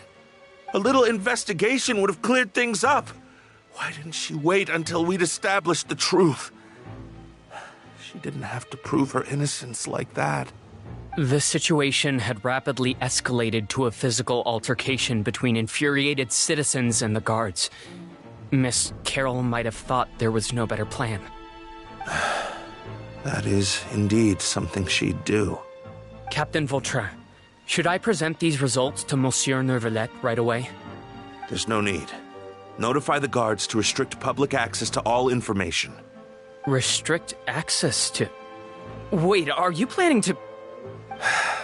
A little investigation would have cleared things up. Why didn't she wait until we'd established the truth? She didn't have to prove her innocence like that. The situation had rapidly escalated to a physical altercation between infuriated citizens and the guards. Miss Carroll might have thought there was no better plan. That is indeed something she'd do. Captain Vautrin, should I present these results to Monsieur Neuvillette right away? There's no need. Notify the guards to restrict public access to all information. Restrict access to... Wait, are you planning to...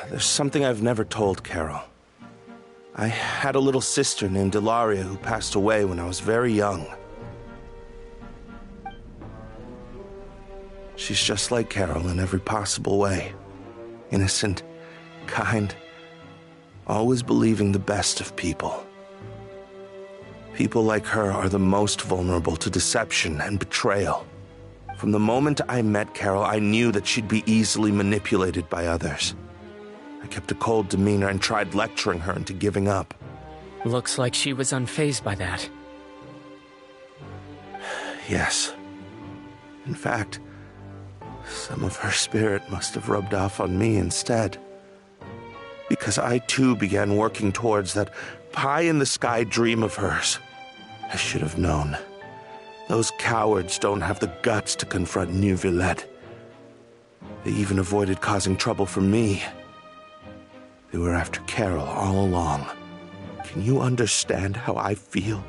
There's something I've never told Carol. I had a little sister named Ilaria who passed away when I was very young. She's just like Carol in every possible way. Innocent, kind, always believing the best of people. People like her are the most vulnerable to deception and betrayal. From the moment I met Carol, I knew that she'd be easily manipulated by others. I kept a cold demeanor and tried lecturing her into giving up. Looks like she was unfazed by that. Yes. In fact, some of her spirit must have rubbed off on me instead. Because I too began working towards that pie-in-the-sky dream of hers. I should have known. Those cowards don't have the guts to confront Neuvillette. They even avoided causing trouble for me. They were after Carol all along. Can you understand how I feel?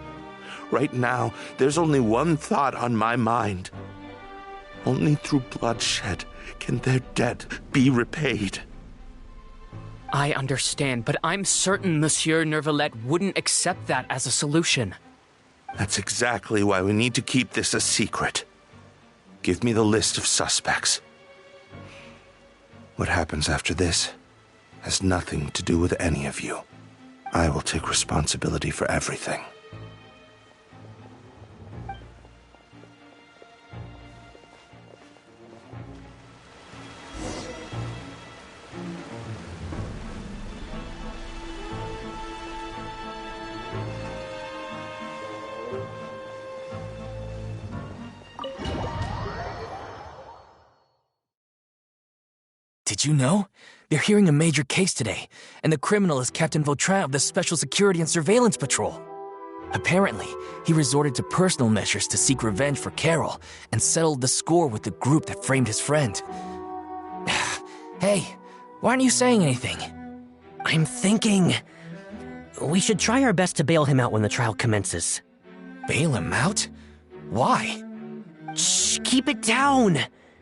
Right now, there's only one thought on my mind. Only through bloodshed can their debt be repaid. I understand, but I'm certain Monsieur Neuvillette wouldn't accept that as a solution. That's exactly why we need to keep this a secret. Give me the list of suspects. What happens after this has nothing to do with any of you. I will take responsibility for everything. Did you know? They're hearing a major case today, and the criminal is Captain Vautrin of the Special Security and Surveillance Patrol. Apparently, he resorted to personal measures to seek revenge for Carol and settled the score with the group that framed his friend. Hey, why aren't you saying anything? I'm thinking... we should try our best to bail him out when the trial commences. Bail him out? Why? Shh, keep it down!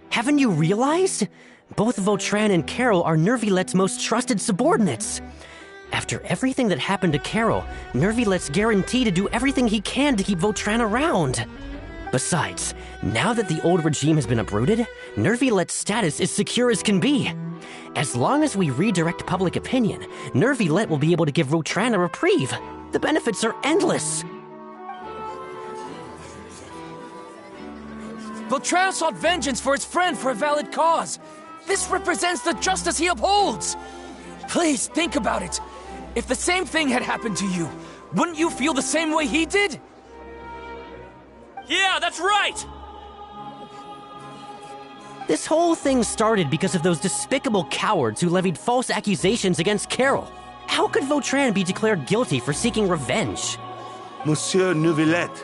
Haven't you realized? Both Vautrin and Carol are Neuvillette's most trusted subordinates. After everything that happened to Carol, Neuvillette's guaranteed to do everything he can to keep Vautrin around. Besides, now that the old regime has been uprooted, Neuvillette's status is secure as can be. As long as we redirect public opinion, Neuvillette will be able to give Vautrin a reprieve. The benefits are endless. Vautrin sought vengeance for his friend for a valid cause. This represents the justice he upholds. Please, think about it. If the same thing had happened to you, wouldn't you feel the same way he did? Yeah, that's right! This whole thing started because of those despicable cowards who levied false accusations against Carol. How could Vautrin be declared guilty for seeking revenge? Monsieur Neuvillette.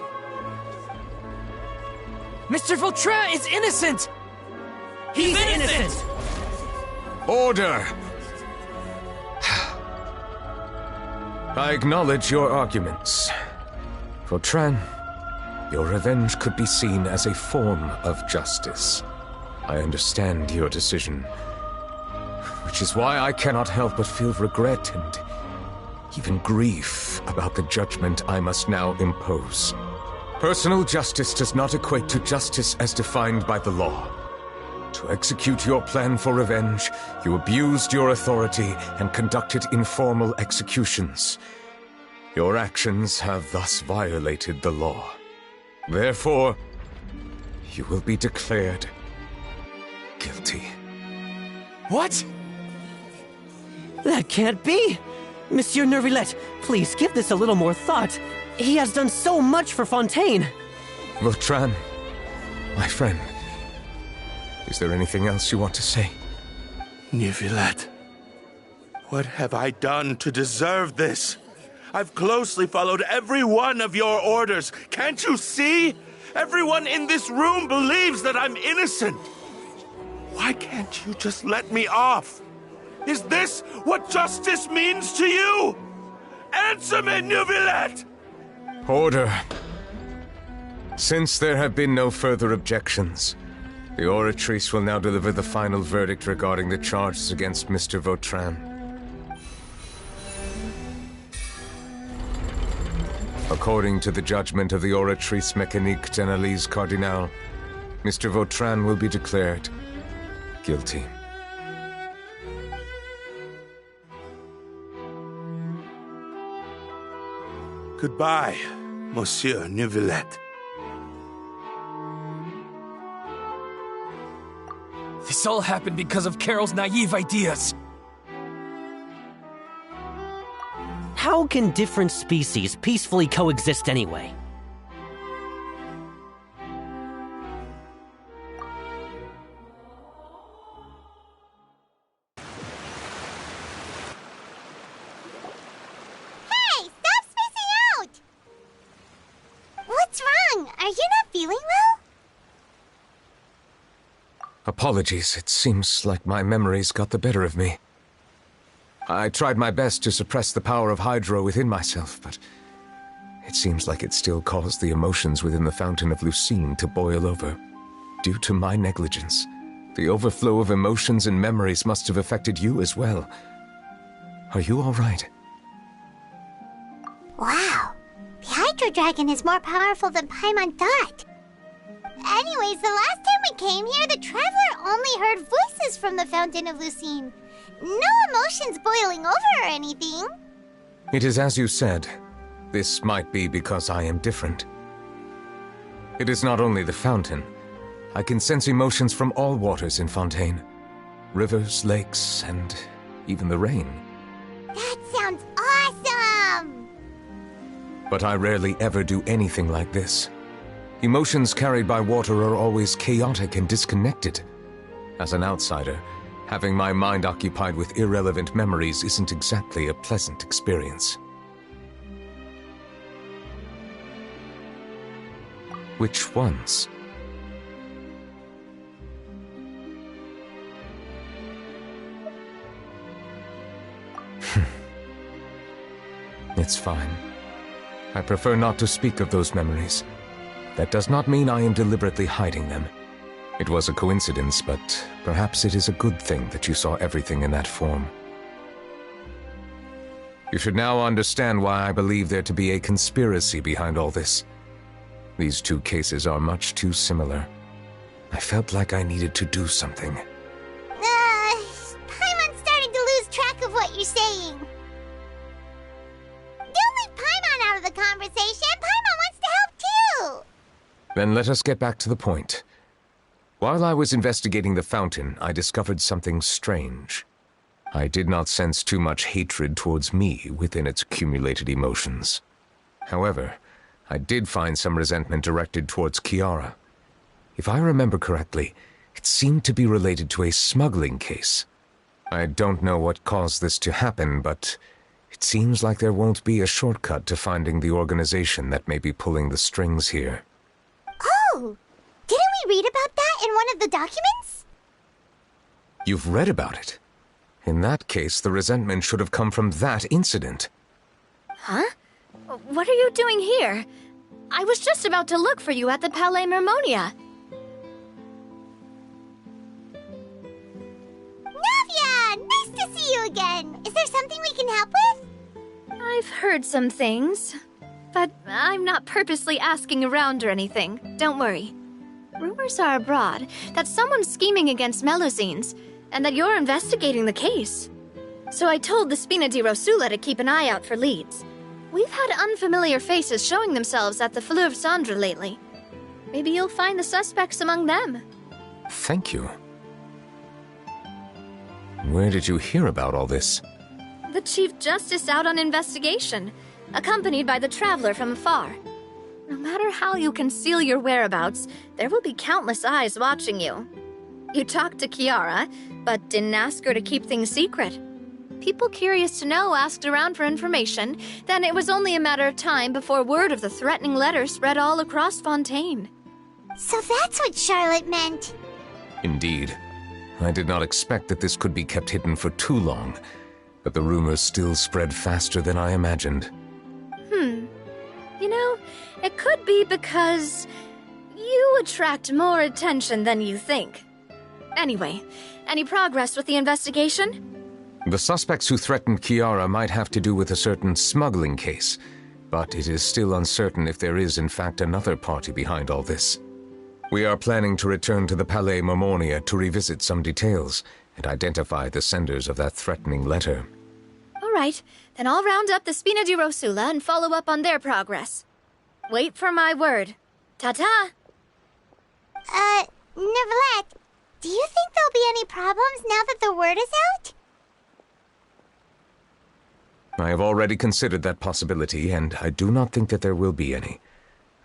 Mr. Vautrin is innocent! He's innocent! Order! I acknowledge your arguments. Vautrin, your revenge could be seen as a form of justice. I understand your decision, which is why I cannot help but feel regret and even grief about the judgment I must now impose. Personal justice does not equate to justice as defined by the law. To execute your plan for revenge, you abused your authority and conducted informal executions. Your actions have thus violated the law. Therefore, you will be declared guilty. What? That can't be! Monsieur Neuvillette, please give this a little more thought. He has done so much for Fontaine. Vautrin, my friend, is there anything else you want to say? Neuvillette, what have I done to deserve this? I've closely followed every one of your orders. Can't you see? Everyone in this room believes that I'm innocent. Why can't you just let me off? Is this what justice means to you? Answer me, Neuvillette! Order. Since there have been no further objections, the Oratrice will now deliver the final verdict regarding the charges against Mr. Vautrin. According to the judgment of the Oratrice Mécanique d'Analyse Cardinal, Mr. Vautrin will be declared guilty. Goodbye, Monsieur Neuvillette. This all happened because of Carol's naive ideas. How can different species peacefully coexist anyway? Hey, stop spacing out! What's wrong? Are you not feeling well? Apologies, it seems like my memories got the better of me. I tried my best to suppress the power of Hydro within myself, but it seems like it still caused the emotions within the Fountain of Lucine to boil over. Due to my negligence, the overflow of emotions and memories must have affected you as well. Are you all right? Wow, the Hydro Dragon is more powerful than Paimon thought. Anyways, the last time we came here, the Traveler only heard voices from the Fountain of Lucine. No emotions boiling over or anything. It is as you said. This might be because I am different. It is not only the fountain. I can sense emotions from all waters in Fontaine. Rivers, lakes, and even the rain. That sounds awesome! But I rarely ever do anything like this. Emotions carried by water are always chaotic and disconnected. As an outsider, having my mind occupied with irrelevant memories isn't exactly a pleasant experience. which ones? It's fine. I prefer not to speak of those memories. That does not mean I am deliberately hiding them. It was a coincidence, but perhaps it is a good thing that you saw everything in that form. You should now understand why I believe there to be a conspiracy behind all this. These two cases are much too similar. I felt like I needed to do something. Paimon's starting to lose track of what you're saying. Don't leave Paimon out of the conversation. Paimon wants to help too. Then let us get back to the point. While I was investigating the fountain, I discovered something strange. I did not sense too much hatred towards me within its accumulated emotions. However, I did find some resentment directed towards Kiara. If I remember correctly, it seemed to be related to a smuggling case. I don't know what caused this to happen, but it seems like there won't be a shortcut to finding the organization that may be pulling the strings here. Oh! Didn't we read about that in one of the documents? You've read about it? In that case, the resentment should have come from that incident. Huh? What are you doing here? I was just about to look for you at the Palais Mermonia. Navia! Nice to see you again! Is there something we can help with? I've heard some things, but I'm not purposely asking around or anything. Don't worry. Rumors are abroad that someone's scheming against Melusines, and that you're investigating the case. So I told the Spina di Rosula to keep an eye out for leads. We've had unfamiliar faces showing themselves at the Fleuve Cendre lately. Maybe you'll find the suspects among them. Thank you. Where did you hear about all this? The Chief Justice out on investigation, accompanied by the Traveler from afar. No matter how you conceal your whereabouts, there will be countless eyes watching you. You talked to Kiara, but didn't ask her to keep things secret. People curious to know asked around for information, then it was only a matter of time before word of the threatening letter spread all across Fontaine. So that's what Charlotte meant. Indeed. I did not expect that this could be kept hidden for too long, but the rumors still spread faster than I imagined. You know, it could be because you attract more attention than you think. Anyway, any progress with the investigation? The suspects who threatened Kiara might have to do with a certain smuggling case, but it is still uncertain if there is in fact another party behind all this. We are planning to return to the Palais Mermonia to revisit some details and identify the senders of that threatening letter. All right, then I'll round up the Spina di Rosula and follow up on their progress. Wait for my word. Ta-ta! Neuvillette, do you think there'll be any problems now that the word is out? I have already considered that possibility, and I do not think that there will be any.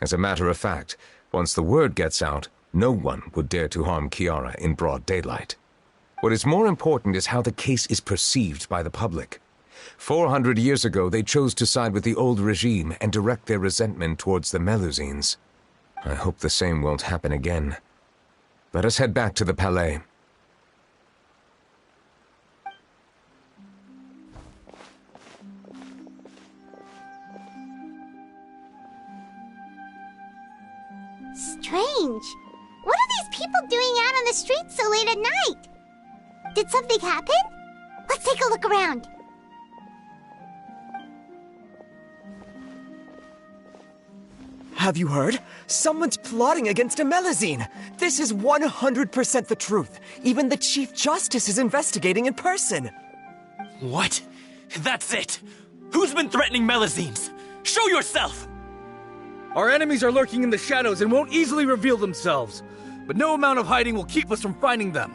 As a matter of fact, once the word gets out, no one would dare to harm Kiara in broad daylight. What is more important is how the case is perceived by the public. 400 years ago, they chose to side with the old regime and direct their resentment towards the Melusines. I hope the same won't happen again. Let us head back to the Palais. Strange. What are these people doing out on the streets so late at night? Did something happen? Let's take a look around. Have you heard? Someone's plotting against a Melusine. This is 100% the truth. Even the Chief Justice is investigating in person. What? That's it! Who's been threatening Melusines? Show yourself! Our enemies are lurking in the shadows and won't easily reveal themselves. But no amount of hiding will keep us from finding them.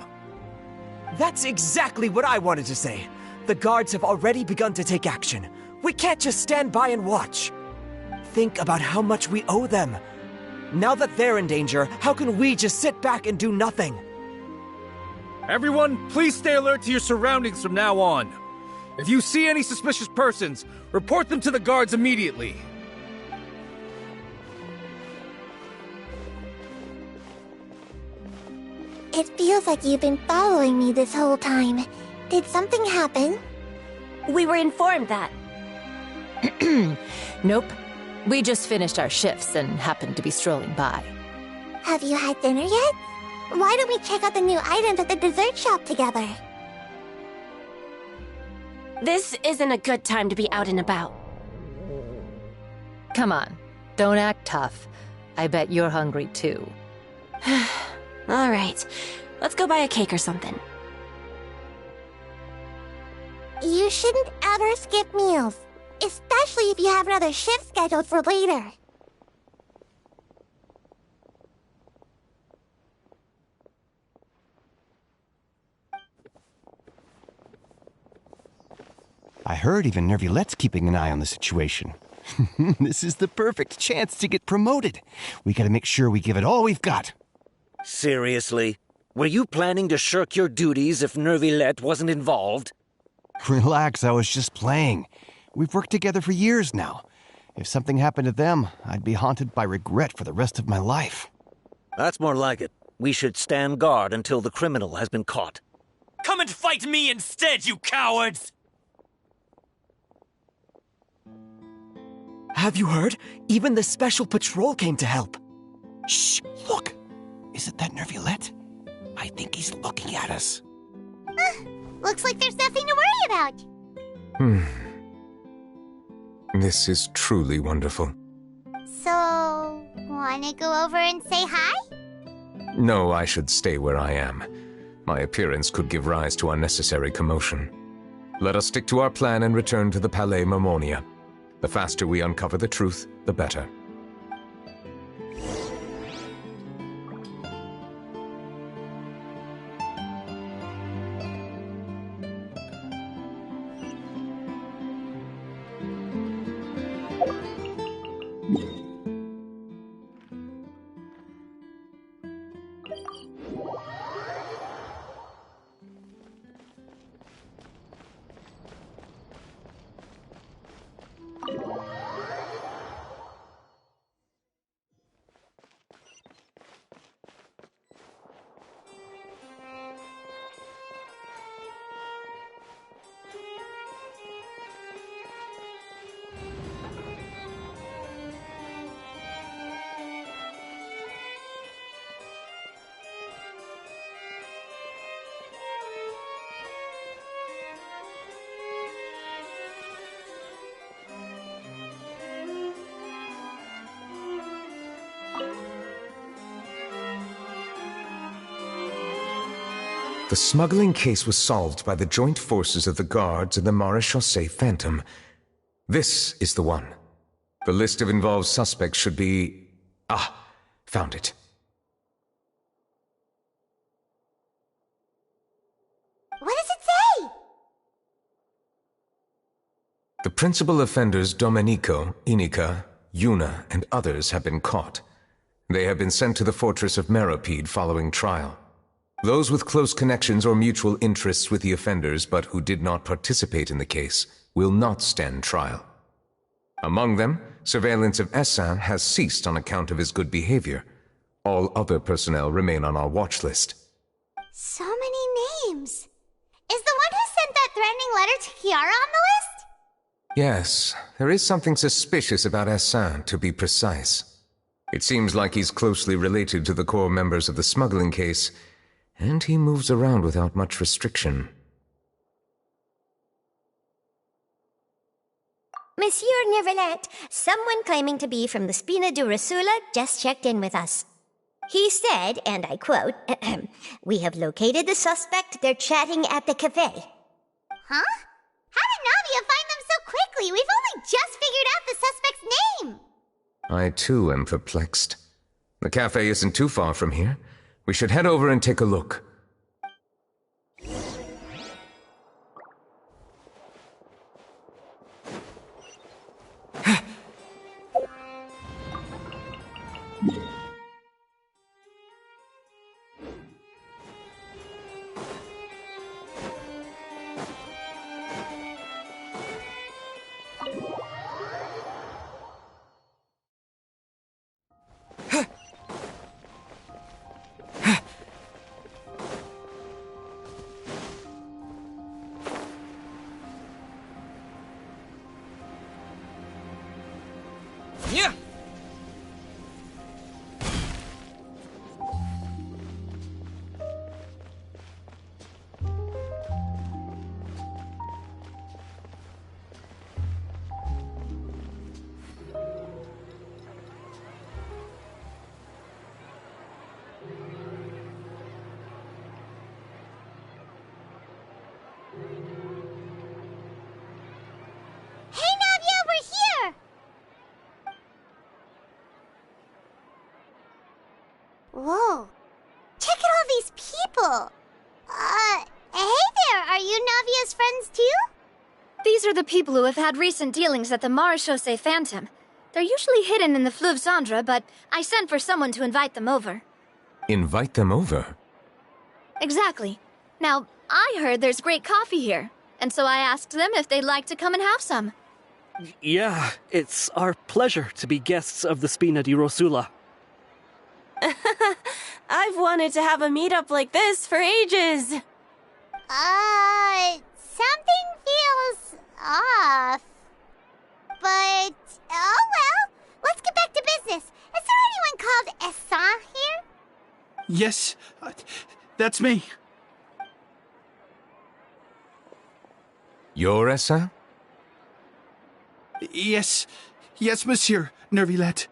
That's exactly what I wanted to say. The guards have already begun to take action. We can't just stand by and watch. Think about how much we owe them. Now that they're in danger, how can we just sit back and do nothing? Everyone, please stay alert to your surroundings from now on. If you see any suspicious persons, report them to the guards immediately. It feels like you've been following me this whole time. Did something happen? We were informed that. Nope. We just finished our shifts and happened to be strolling by. Have you had dinner yet? Why don't we check out the new items at the dessert shop together? This isn't a good time to be out and about. Come on, don't act tough. I bet you're hungry too. All right, let's go buy a cake or something. You shouldn't ever skip meals, especially if you have another shift scheduled for later. I heard even Neuvillette's keeping an eye on the situation. This is the perfect chance to get promoted. We gotta make sure we give it all we've got. Seriously? Were you planning to shirk your duties if Neuvillette wasn't involved? Relax, I was just playing. We've worked together for years now. If something happened to them, I'd be haunted by regret for the rest of my life. That's more like it. We should stand guard until the criminal has been caught. Come and fight me instead, you cowards! Have you heard? Even the special patrol came to help. Shh! Look! Isn't that Neuvillette? I think he's looking at us. Looks like there's nothing to worry about. This is truly wonderful. So, wanna go over and say hi? No, I should stay where I am. My appearance could give rise to unnecessary commotion. Let us stick to our plan and return to the Palais Mermonia. The faster we uncover the truth, the better. The smuggling case was solved by the joint forces of the guards and the Maréchaussée Phantom. This is the one. The list of involved suspects should be... found it. What does it say? The principal offenders Domenico, Inica, Yuna, and others have been caught. They have been sent to the fortress of Meropide following trial. Those with close connections or mutual interests with the offenders but who did not participate in the case will not stand trial. Among them, surveillance of Essin has ceased on account of his good behavior. All other personnel remain on our watch list. So many names. Is the one who sent that threatening letter to Kiara on the list? Yes, there is something suspicious about Essin, to be precise. It seems like he's closely related to the core members of the smuggling case, and he moves around without much restriction. Monsieur Neuvillette, someone claiming to be from the Spina Durasula just checked in with us. He said, and I quote, "We have located the suspect. They're chatting at the cafe." Huh? How did Navia find them so quickly? We've only just figured out the suspect's name. I too am perplexed. The cafe isn't too far from here. We should head over and take a look. Whoa. Check out all these people. Hey there, are you Navia's friends too? These are the people who have had recent dealings at the Marechaussee Phantom. They're usually hidden in the Fleuve Cendre, but I sent for someone to invite them over. Invite them over? Exactly. Now, I heard there's great coffee here, and so I asked them if they'd like to come and have some. Yeah, it's our pleasure to be guests of the Spina di Rosula. I've wanted to have a meetup like this for ages. Something feels off. But, oh well, let's get back to business. Is there anyone called Essan here? Yes, that's me. You're Essan? Yes, monsieur, Neuvillette.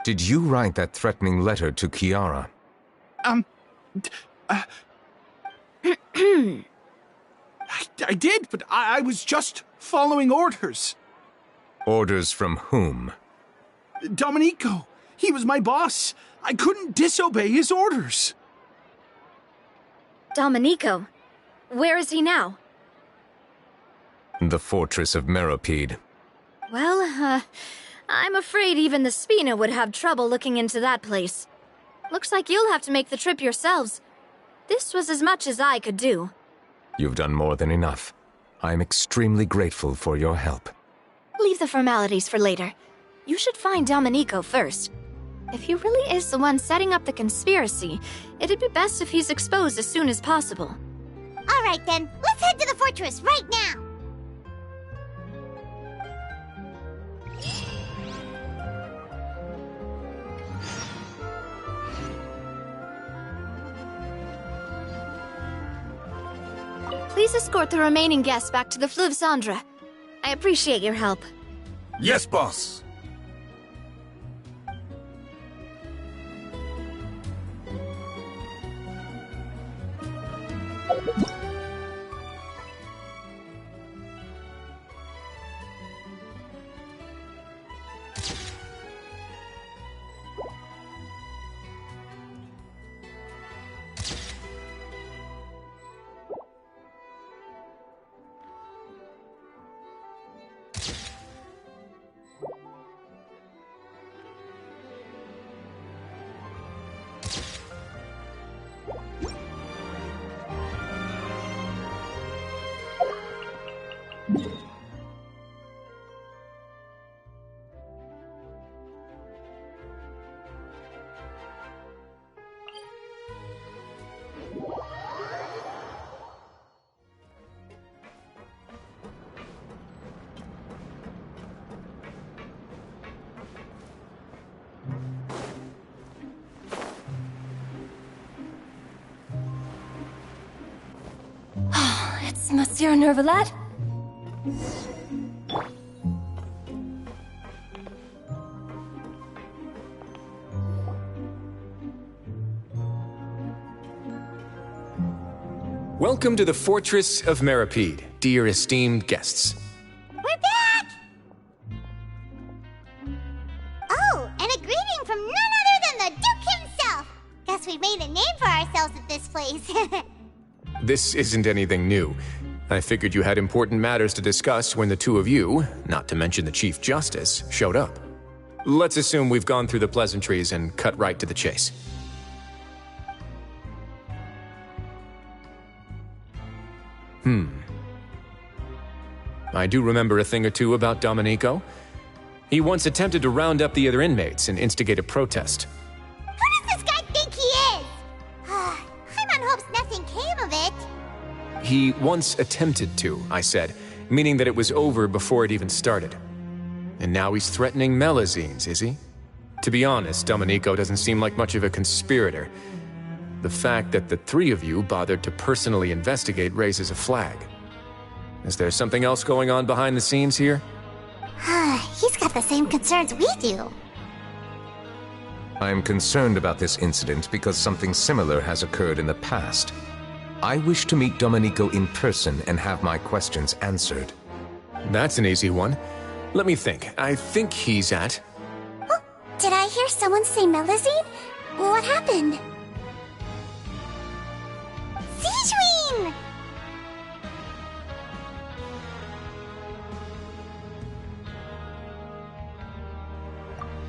Did you write that threatening letter to Kiara? I did, but I was just following orders. Orders from whom? Domenico. He was my boss. I couldn't disobey his orders. Domenico? Where is he now? The fortress of Meropide. Well, I'm afraid even the Spina would have trouble looking into that place. Looks like you'll have to make the trip yourselves. This was as much as I could do. You've done more than enough. I'm extremely grateful for your help. Leave the formalities for later. You should find Domenico first. If he really is the one setting up the conspiracy, it'd be best if he's exposed as soon as possible. All right then, let's head to the fortress right now. Please escort the remaining guests back to the Fleuve Cendre. I appreciate your help. Yes, boss. It's Monsieur Neuvillette? Welcome to the Fortress of Meropide, dear esteemed guests. We're back! Oh, and a greeting from none other than the Duke himself! Guess we made a name for ourselves at this place. This isn't anything new. I figured you had important matters to discuss when the two of you, not to mention the Chief Justice, showed up. Let's assume we've gone through the pleasantries and cut right to the chase. I do remember a thing or two about Domenico. He once attempted to round up the other inmates and instigate a protest. Who does this guy think he is? Paimon hopes nothing came of it. He once attempted to, I said, meaning that it was over before it even started. And now he's threatening Melazines, is he? To be honest, Domenico doesn't seem like much of a conspirator. The fact that the three of you bothered to personally investigate raises a flag. Is there something else going on behind the scenes here? He's got the same concerns we do. I am concerned about this incident because something similar has occurred in the past. I wish to meet Domenico in person and have my questions answered. That's an easy one. Let me think. I think he's at... Did I hear someone say Melazine? What happened? Sigewinne!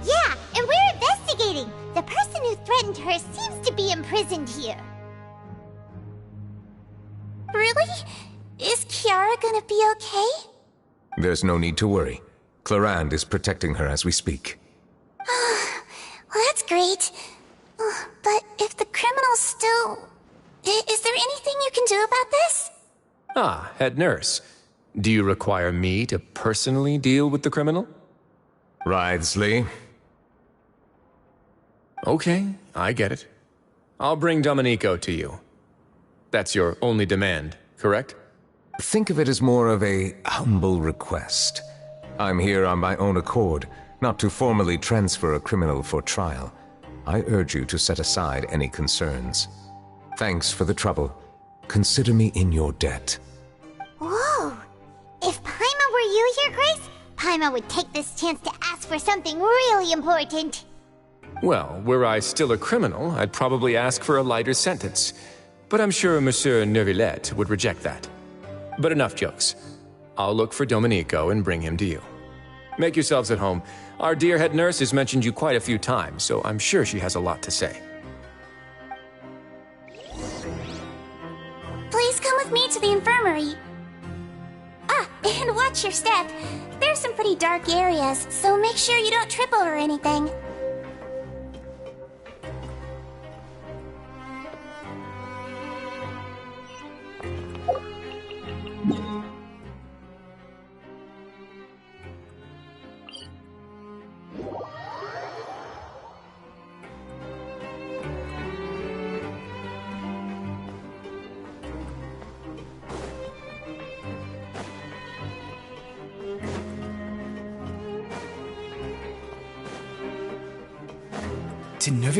Yeah, and we're investigating. The person who threatened her seems to be imprisoned here. Really? Is Kiara gonna be okay? There's no need to worry. Clarande is protecting her as we speak. Well, that's great. But if the criminal's still... Is there anything you can do about this? Ah, head nurse. Do you require me to personally deal with the criminal? Wriothesley. Okay, I get it. I'll bring Domenico to you. That's your only demand, correct? Think of it as more of a humble request. I'm here on my own accord, not to formally transfer a criminal for trial. I urge you to set aside any concerns. Thanks for the trouble. Consider me in your debt. Whoa! If Paimon were you here, Grace, Paimon would take this chance to ask for something really important. Well, were I still a criminal, I'd probably ask for a lighter sentence. But I'm sure Monsieur Neuvillette would reject that. But enough jokes. I'll look for Domenico and bring him to you. Make yourselves at home. Our dear head nurse has mentioned you quite a few times, so I'm sure she has a lot to say. Please come with me to the infirmary. Ah, and watch your step. There's some pretty dark areas, so make sure you don't trip over anything.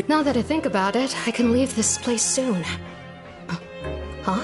Now that I think about it, I can leave this place soon. Huh?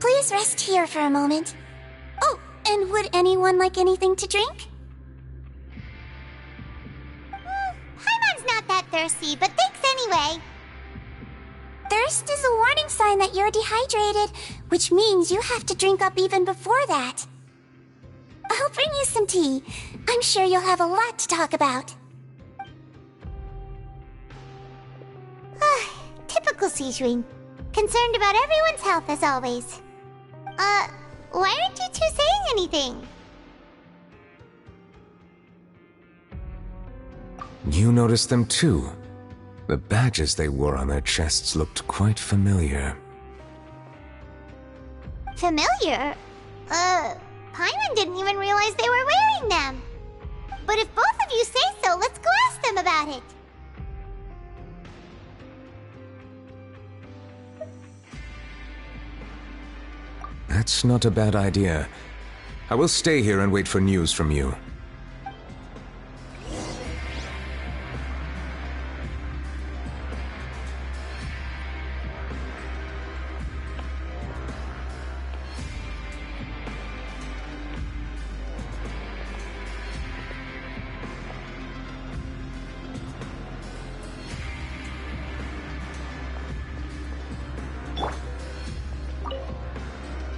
Please rest here for a moment. Oh, and would anyone like anything to drink? Paimon's not that thirsty, but thanks anyway. Thirst is a warning sign that you're dehydrated, which means you have to drink up even before that. I'll bring you some tea. I'm sure you'll have a lot to talk about. Typical Sigewinne. Concerned about everyone's health as always. Why aren't you two saying anything? You noticed them too. The badges they wore on their chests looked quite familiar. Familiar? Paimon didn't even realize they were wearing them. But if both of you say so, let's go ask them about it. That's not a bad idea. I will stay here and wait for news from you.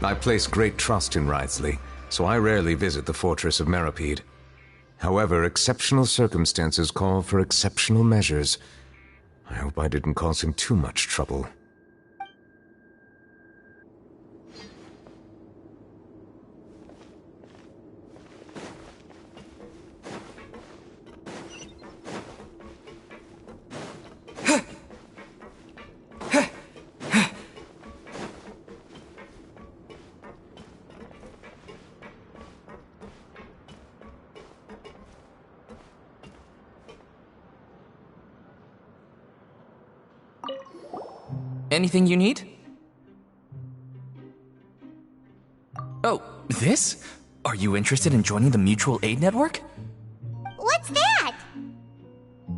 I place great trust in Wriothesley, so I rarely visit the fortress of Meropide. However, exceptional circumstances call for exceptional measures. I hope I didn't cause him too much trouble. Anything you need? Oh, this? Are you interested in joining the Mutual Aid Network? What's that?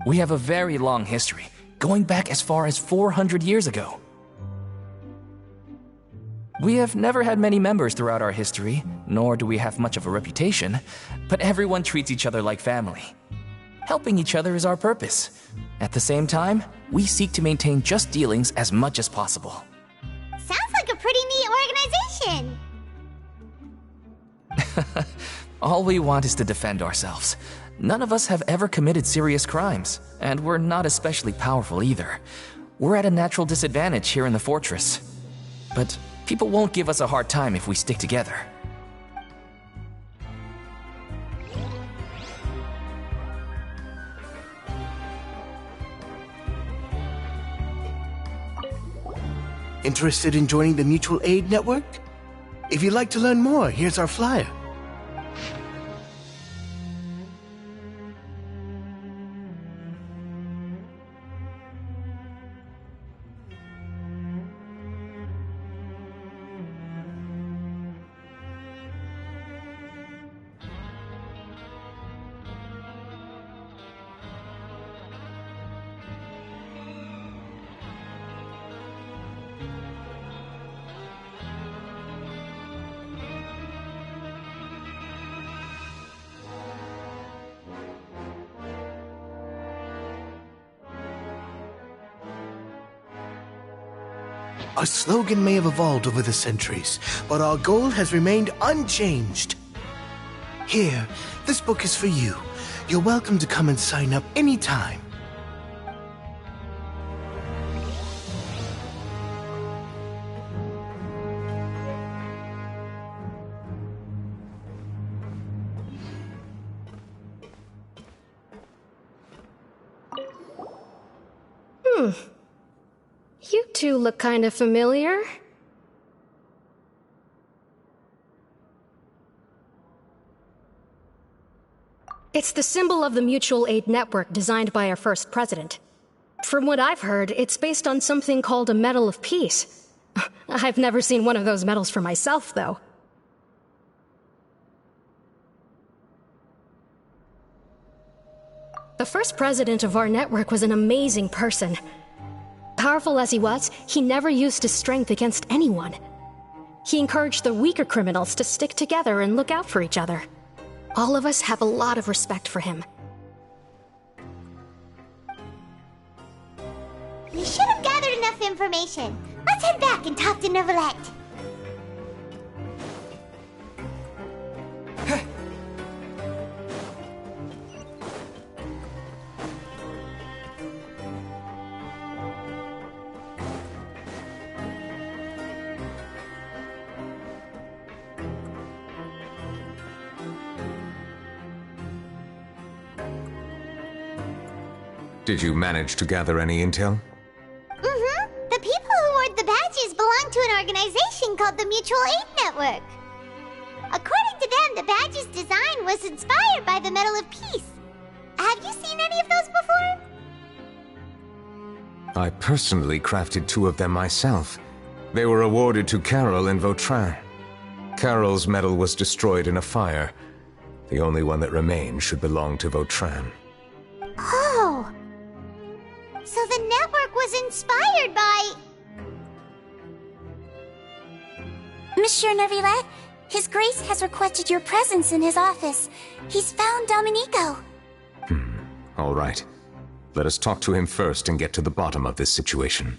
We have a very long history, going back as far as 400 years ago. We have never had many members throughout our history, nor do we have much of a reputation, but everyone treats each other like family. Helping each other is our purpose. At the same time, we seek to maintain just dealings as much as possible. Sounds like a pretty neat organization. All we want is to defend ourselves. None of us have ever committed serious crimes, and we're not especially powerful either. We're at a natural disadvantage here in the fortress. But people won't give us a hard time if we stick together. Interested in joining the Mutual Aid Network? If you'd like to learn more, here's our flyer. Our slogan may have evolved over the centuries, but our goal has remained unchanged. Here, this book is for you. You're welcome to come and sign up anytime. You two look kind of familiar. It's the symbol of the Mutual Aid Network designed by our first president. From what I've heard, it's based on something called a Medal of Peace. I've never seen one of those medals for myself, though. The first president of our network was an amazing person. Powerful as he was, he never used his strength against anyone. He encouraged the weaker criminals to stick together and look out for each other. All of us have a lot of respect for him. We should have gathered enough information. Let's head back and talk to Neuvillette. Did you manage to gather any intel? Mm-hmm. The people who wore the badges belong to an organization called the Mutual Aid Network. According to them, the badge's design was inspired by the Medal of Peace. Have you seen any of those before? I personally crafted 2 of them myself. They were awarded to Carol and Vautrin. Carol's medal was destroyed in a fire. The only one that remained should belong to Vautrin. Oh! So the network was inspired by... Monsieur Neuvillette, His Grace has requested your presence in his office. He's found Domenico. All right. Let us talk to him first and get to the bottom of this situation.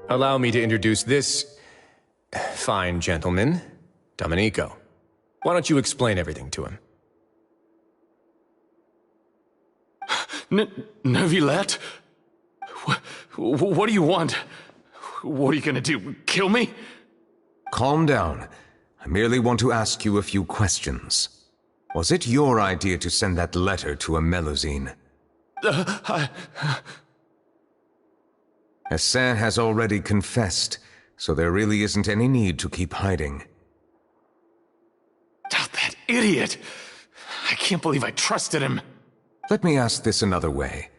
Allow me to introduce this fine gentleman, Domenico. Why don't you explain everything to him? Neuvillette? What do you want? What are you gonna do? Kill me? Calm down. I merely want to ask you a few questions. Was it your idea to send that letter to a Melusine? Hassan has already confessed, so there really isn't any need to keep hiding. That idiot! I can't believe I trusted him. Let me ask this another way.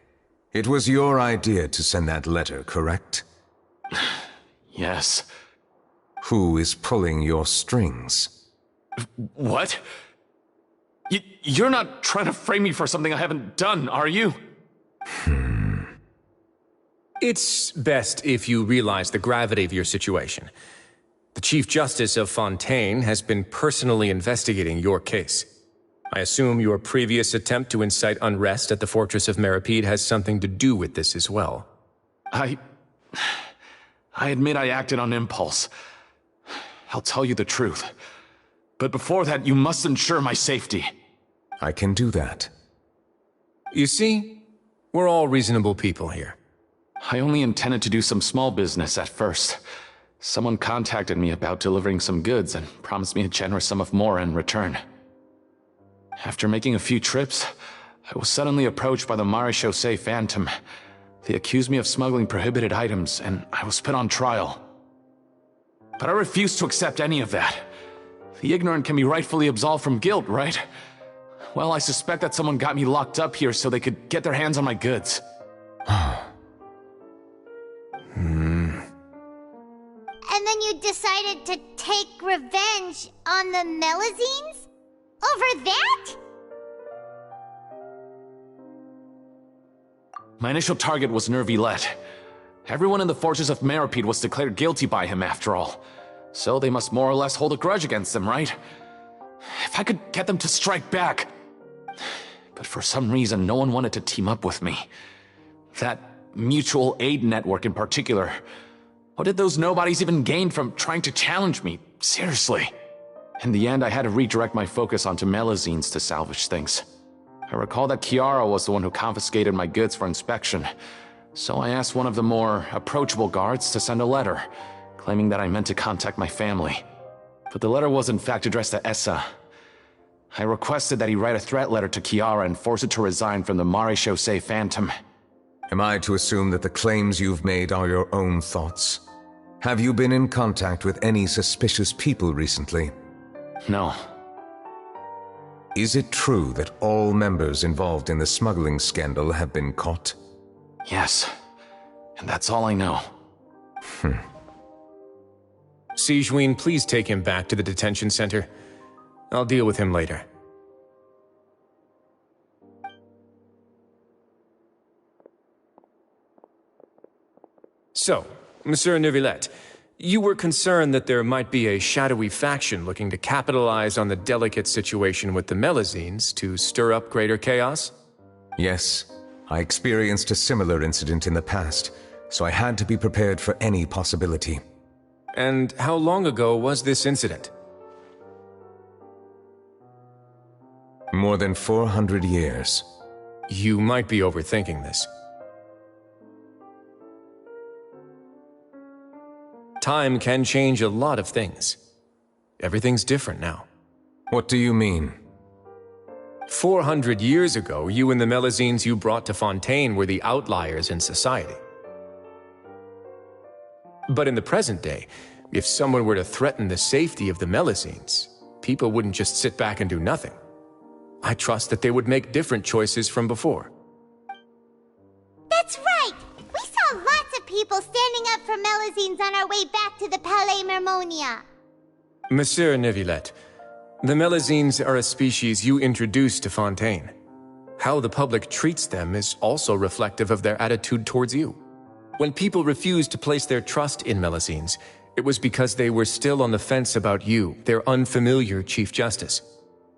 It was your idea to send that letter, correct? Yes. Who is pulling your strings? What? You're not trying to frame me for something I haven't done, are you? It's best if you realize the gravity of your situation. The Chief Justice of Fontaine has been personally investigating your case. I assume your previous attempt to incite unrest at the Fortress of Meripede has something to do with this as well. I admit I acted on impulse. I'll tell you the truth. But before that, you must ensure my safety. I can do that. You see, we're all reasonable people here. I only intended to do some small business at first. Someone contacted me about delivering some goods and promised me a generous sum of more in return. After making a few trips, I was suddenly approached by the Marechaussee Phantom. They accused me of smuggling prohibited items, and I was put on trial. But I refused to accept any of that. The ignorant can be rightfully absolved from guilt, right? Well, I suspect that someone got me locked up here so they could get their hands on my goods. And then you decided to take revenge on the Melusines? Over that? My initial target was Neuvillette. Everyone in the Fortress of Meripede was declared guilty by him after all. So they must more or less hold a grudge against him, right? If I could get them to strike back. But for some reason, no one wanted to team up with me. That mutual aid network in particular. What did those nobodies even gain from trying to challenge me? Seriously. In the end, I had to redirect my focus onto Melusines to salvage things. I recall that Chiara was the one who confiscated my goods for inspection, so I asked one of the more approachable guards to send a letter, claiming that I meant to contact my family. But the letter was in fact addressed to Essa. I requested that he write a threat letter to Chiara and force her to resign from the Marechaussee Phantom. Am I to assume that the claims you've made are your own thoughts? Have you been in contact with any suspicious people recently? No. Is it true that all members involved in the smuggling scandal have been caught? Yes. And that's all I know. Sigewinne, please take him back to the detention center. I'll deal with him later. So, Monsieur Neuvillette, you were concerned that there might be a shadowy faction looking to capitalize on the delicate situation with the Melusines to stir up greater chaos? Yes. I experienced a similar incident in the past, so I had to be prepared for any possibility. And how long ago was this incident? More than 400 years. You might be overthinking this. Time can change a lot of things. Everything's different now. What do you mean? 400 years ago, you and the Melusines you brought to Fontaine were the outliers in society. But in the present day, if someone were to threaten the safety of the Melusines, people wouldn't just sit back and do nothing. I trust that they would make different choices from before. That's right! We saw lots of people standing up for Melusines on our way back to the Palais Mermonia. Monsieur Neuvillette, the Melusines are a species you introduced to Fontaine. How the public treats them is also reflective of their attitude towards you. When people refused to place their trust in Melusines, it was because they were still on the fence about you, their unfamiliar Chief Justice.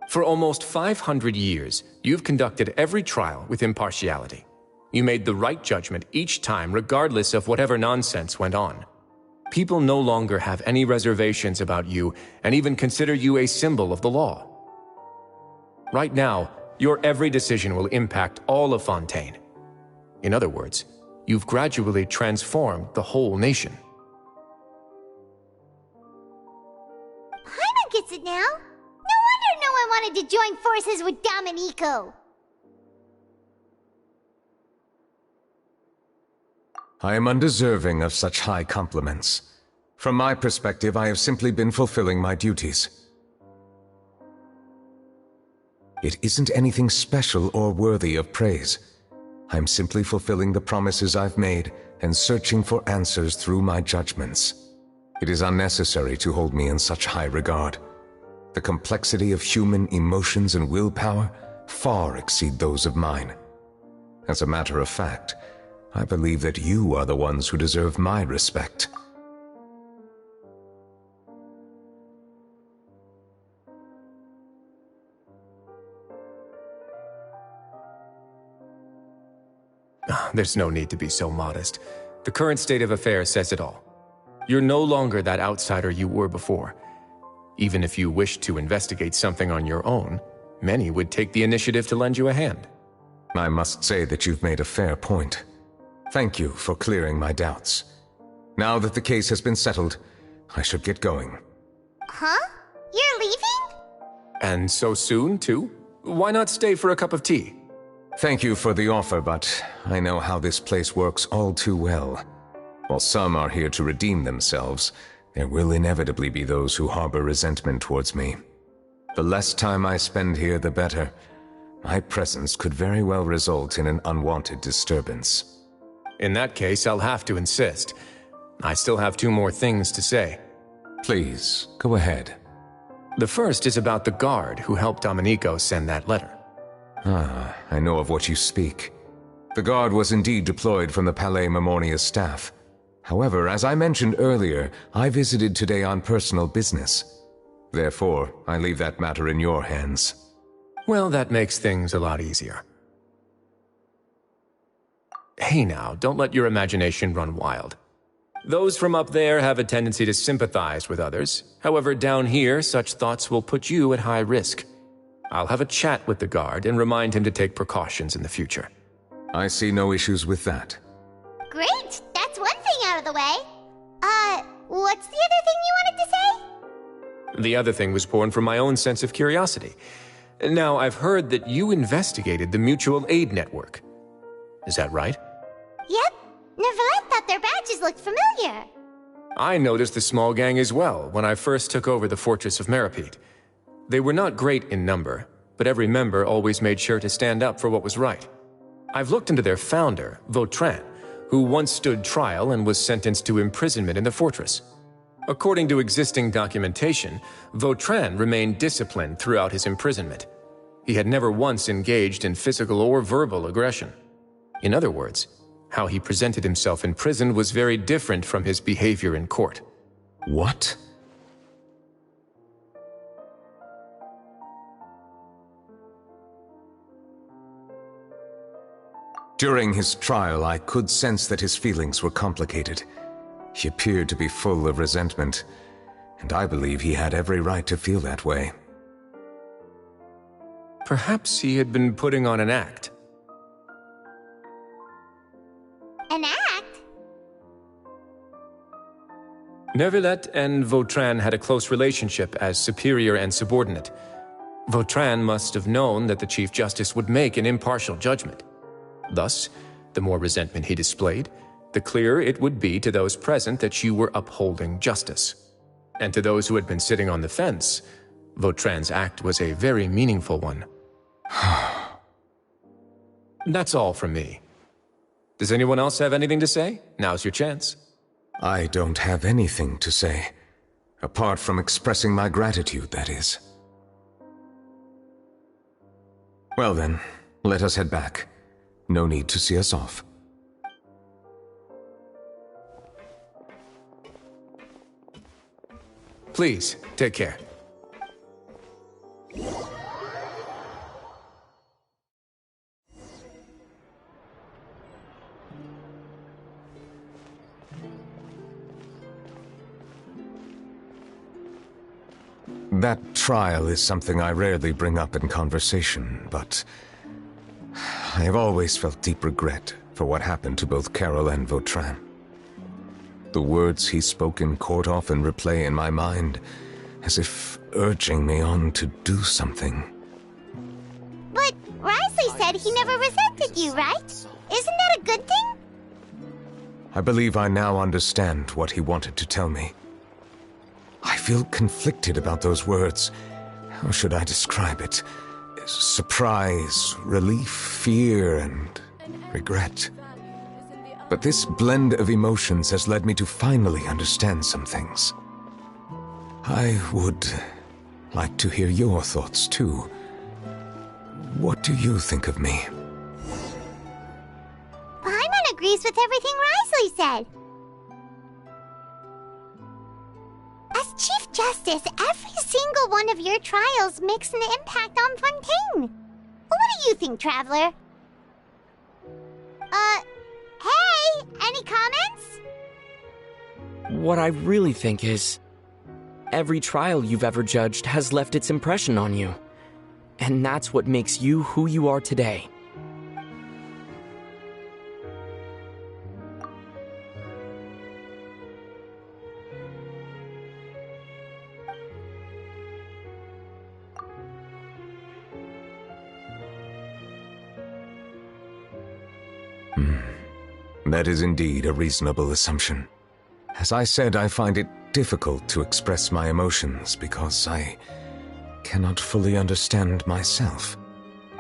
For almost 500 years, you've conducted every trial with impartiality. You made the right judgment each time regardless of whatever nonsense went on. People no longer have any reservations about you and even consider you a symbol of the law. Right now, your every decision will impact all of Fontaine. In other words, you've gradually transformed the whole nation. Paimon gets it now. No wonder no one wanted to join forces with Domenico. I am undeserving of such high compliments. From my perspective, I have simply been fulfilling my duties. It isn't anything special or worthy of praise. I'm simply fulfilling the promises I've made and searching for answers through my judgments. It is unnecessary to hold me in such high regard. The complexity of human emotions and willpower far exceed those of mine. As a matter of fact, I believe that you are the ones who deserve my respect. There's no need to be so modest. The current state of affairs says it all. You're no longer that outsider you were before. Even if you wished to investigate something on your own, many would take the initiative to lend you a hand. I must say that you've made a fair point. Thank you for clearing my doubts. Now that the case has been settled, I should get going. Huh? You're leaving? And so soon, too? Why not stay for a cup of tea? Thank you for the offer, but I know how this place works all too well. While some are here to redeem themselves, there will inevitably be those who harbor resentment towards me. The less time I spend here, the better. My presence could very well result in an unwanted disturbance. In that case, I'll have to insist. I still have 2 more things to say. Please, go ahead. The first is about the guard who helped Domenico send that letter. Ah, I know of what you speak. The guard was indeed deployed from the Palais Memoria's staff. However, as I mentioned earlier, I visited today on personal business. Therefore, I leave that matter in your hands. Well, that makes things a lot easier. Hey now, don't let your imagination run wild. Those from up there have a tendency to sympathize with others. However, down here, such thoughts will put you at high risk. I'll have a chat with the guard and remind him to take precautions in the future. I see no issues with that. Great! That's one thing out of the way. What's the other thing you wanted to say? The other thing was born from my own sense of curiosity. Now, I've heard that you investigated the mutual aid network. Is that right? Yep. Neuvillette thought their badges looked familiar. I noticed the small gang as well when I first took over the fortress of Meripede. They were not great in number, but every member always made sure to stand up for what was right. I've looked into their founder, Vautrin, who once stood trial and was sentenced to imprisonment in the fortress. According to existing documentation, Vautrin remained disciplined throughout his imprisonment. He had never once engaged in physical or verbal aggression. In other words, how he presented himself in prison was very different from his behavior in court. What? During his trial, I could sense that his feelings were complicated. He appeared to be full of resentment, and I believe he had every right to feel that way. Perhaps he had been putting on an act. An act? Neuvillette and Vautrin had a close relationship as superior and subordinate. Vautrin must have known that the Chief Justice would make an impartial judgment. Thus, the more resentment he displayed, the clearer it would be to those present that you were upholding justice. And to those who had been sitting on the fence, Vautrin's act was a very meaningful one. That's all from me. Does anyone else have anything to say? Now's your chance. I don't have anything to say. Apart from expressing my gratitude, that is. Well then, let us head back. No need to see us off. Please, take care. That trial is something I rarely bring up in conversation, but I have always felt deep regret for what happened to both Carol and Vautrin. The words he spoke in court often replay in my mind, as if urging me on to do something. But Risley said he never resented you, right? Isn't that a good thing? I believe I now understand what he wanted to tell me. I feel conflicted about those words. How should I describe it? Surprise, relief, fear, and regret. But this blend of emotions has led me to finally understand some things. I would like to hear your thoughts, too. What do you think of me? Paimon agrees with everything Risley said. As Chief Justice, every single one of your trials makes an impact on Fontaine. What do you think, Traveler? Hey, any comments? What I really think is, every trial you've ever judged has left its impression on you. And that's what makes you who you are today. That is indeed a reasonable assumption. As I said, I find it difficult to express my emotions because I cannot fully understand myself.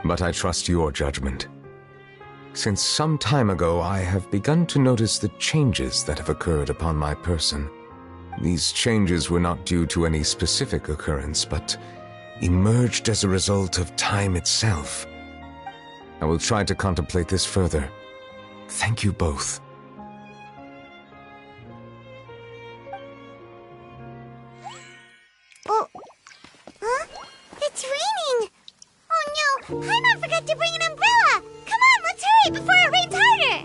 But I trust your judgment. Since some time ago, I have begun to notice the changes that have occurred upon my person. These changes were not due to any specific occurrence, but emerged as a result of time itself. I will try to contemplate this further. Thank you both. Oh, huh? It's raining! Oh no, Paimon forgot to bring an umbrella! Come on, let's hurry before it rains harder!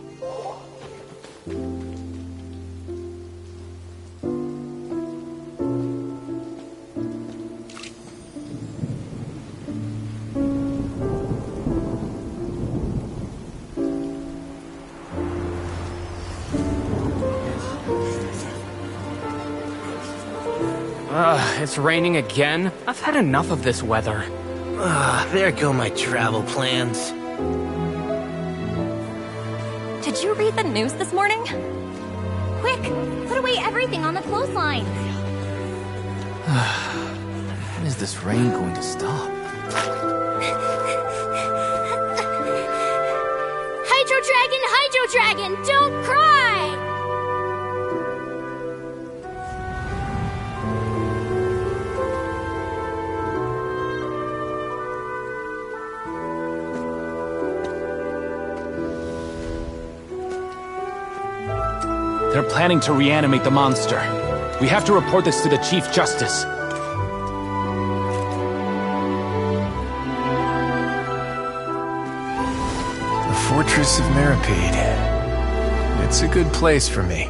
It's raining again? I've had enough of this weather. There go my travel plans. Did you read the news this morning? Quick, put away everything on the clothesline. When is this rain going to stop? Hydro Dragon, don't cry! They're planning to reanimate the monster. We have to report this to the Chief Justice. The Fortress of Meripede. It's a good place for me.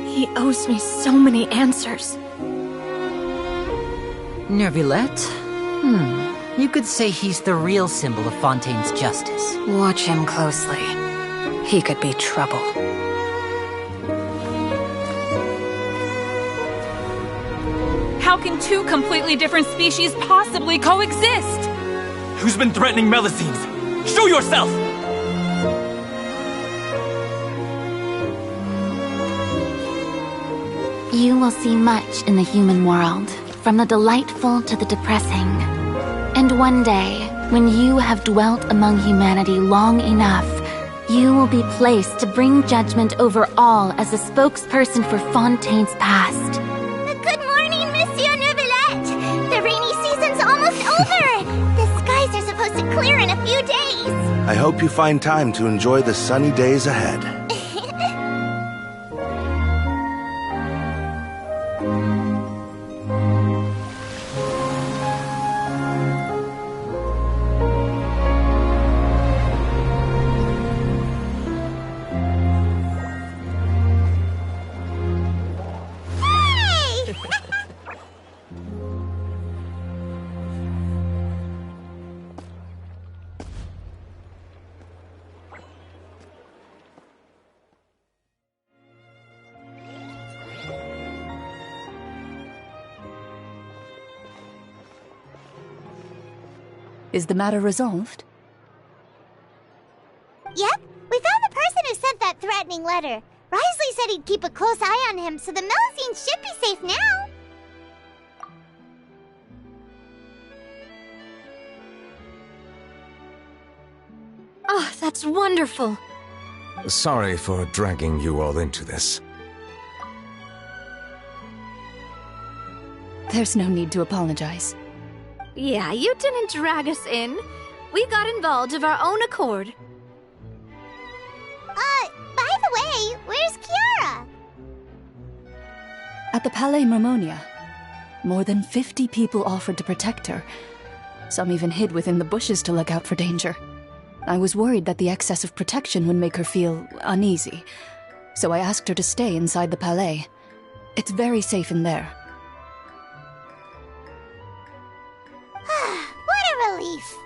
He owes me so many answers. Neuvillette? You could say he's the real symbol of Fontaine's justice. Watch him closely. He could be trouble. How can two completely different species possibly coexist? Who's been threatening Melusines? Show yourself! You will see much in the human world, from the delightful to the depressing. And one day, when you have dwelt among humanity long enough, you will be placed to bring judgment over all as a spokesperson for Fontaine's past. Good morning, Monsieur Neuvillette! The rainy season's almost over! The skies are supposed to clear in a few days! I hope you find time to enjoy the sunny days ahead. Is the matter resolved? Yep, we found the person who sent that threatening letter. Risley said he'd keep a close eye on him, so the Melusine should be safe now. Oh, that's wonderful. Sorry for dragging you all into this. There's no need to apologize. Yeah, you didn't drag us in. We got involved of our own accord. By the way, where's Kiara? At the Palais Mermonia, more than 50 people offered to protect her. Some even hid within the bushes to look out for danger. I was worried that the excess of protection would make her feel uneasy, so I asked her to stay inside the Palais. It's very safe in there. What a relief.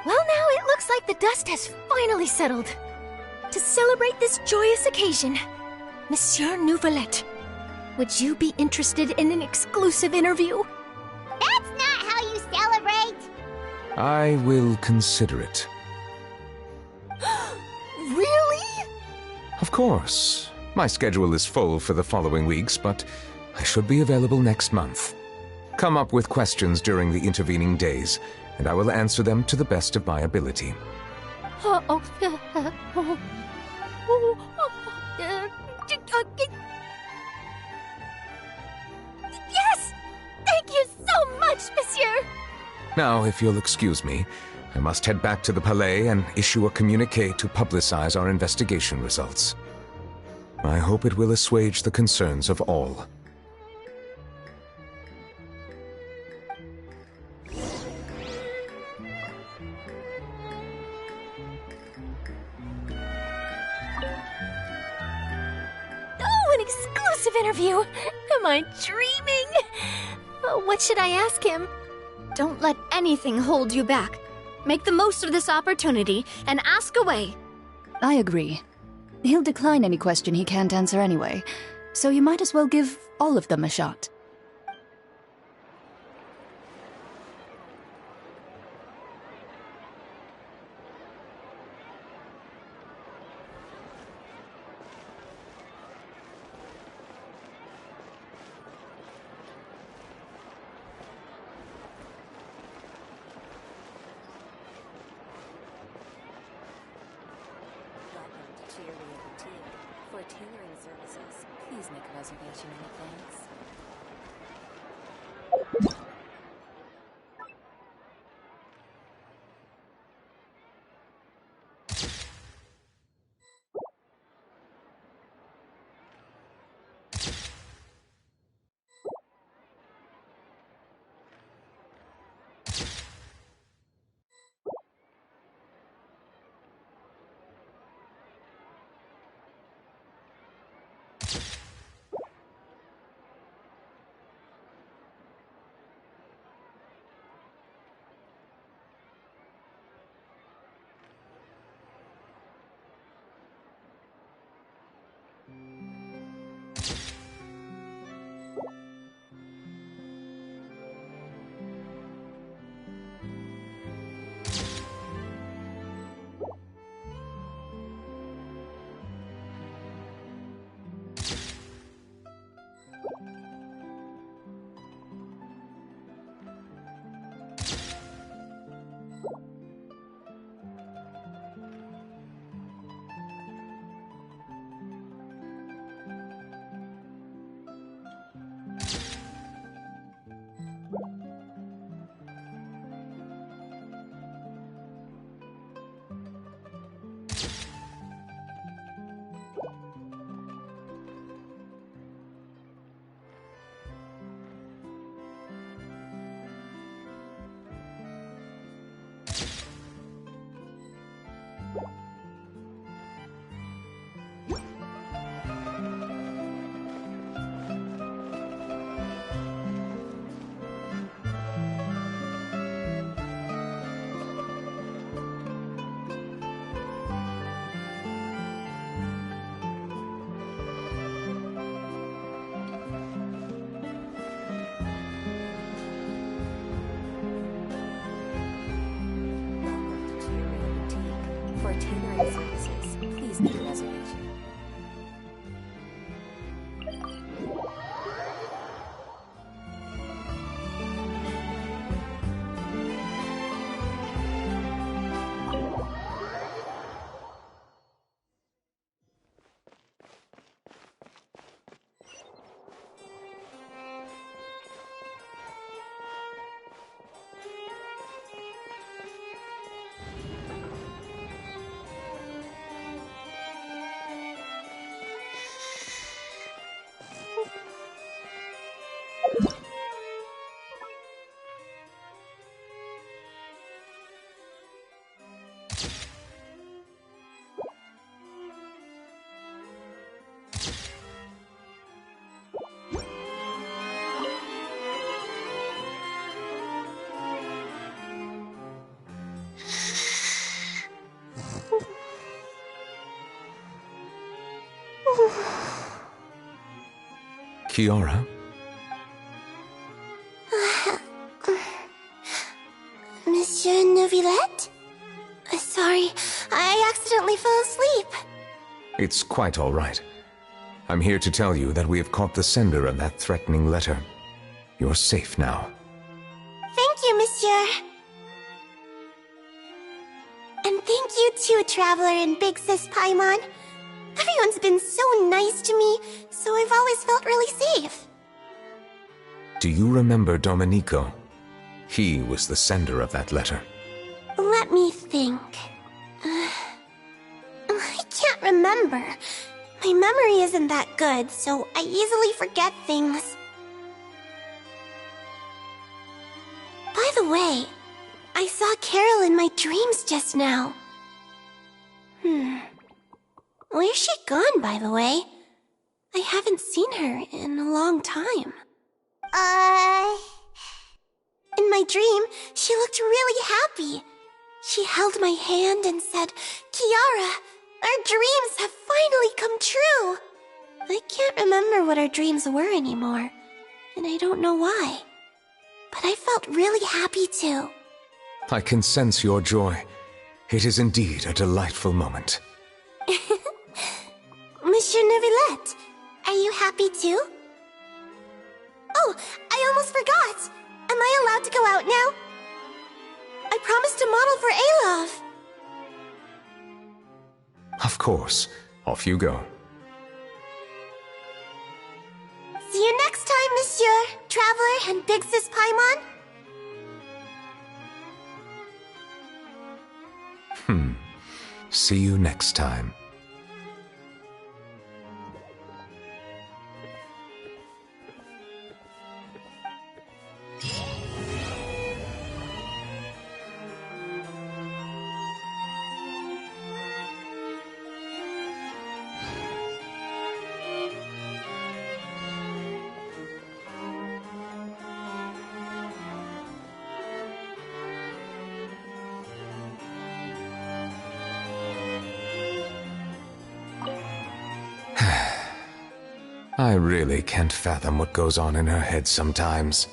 Well, now it looks like the dust has finally settled. To celebrate this joyous occasion, Monsieur Neuvillette, would you be interested in an exclusive interview? That's not how you celebrate. I will consider it. Really? Of course. My schedule is full for the following weeks, but I should be available next month. Come up with questions during the intervening days, and I will answer them to the best of my ability. Yes! Thank you so much, Monsieur! Now, if you'll excuse me, I must head back to the Palais and issue a communiqué to publicize our investigation results. I hope it will assuage the concerns of all. Oh, an exclusive interview! Am I dreaming? What should I ask him? Don't let anything hold you back. Make the most of this opportunity and ask away. I agree. He'll decline any question he can't answer anyway, so you might as well give all of them a shot. For tailoring services, please make a reservation in advance. catering services. Please make a reservation. Kiara? Monsieur Neuvillette? Sorry, I accidentally fell asleep. It's quite all right. I'm here to tell you that we have caught the sender of that threatening letter. You're safe now. Thank you, Monsieur. And thank you too, Traveler and Big Sis Paimon. Everyone's been so nice to me, so I've always felt really safe. Do you remember Domenico? He was the sender of that letter. Let me think. I can't remember. My memory isn't that good, so I easily forget things. By the way, I saw Carol in my dreams just now. Where's she gone, by the way? I haven't seen her in a long time. In my dream, she looked really happy. She held my hand and said, "Kiara, our dreams have finally come true." I can't remember what our dreams were anymore, and I don't know why. But I felt really happy too. I can sense your joy. It is indeed a delightful moment. Monsieur Neuvillette, are you happy too? Oh, I almost forgot! Am I allowed to go out now? I promised to model for Alov. Of course. Off you go. See you next time, Monsieur, Traveler, and Big Sis Paimon. See you next time. I really can't fathom what goes on in her head sometimes.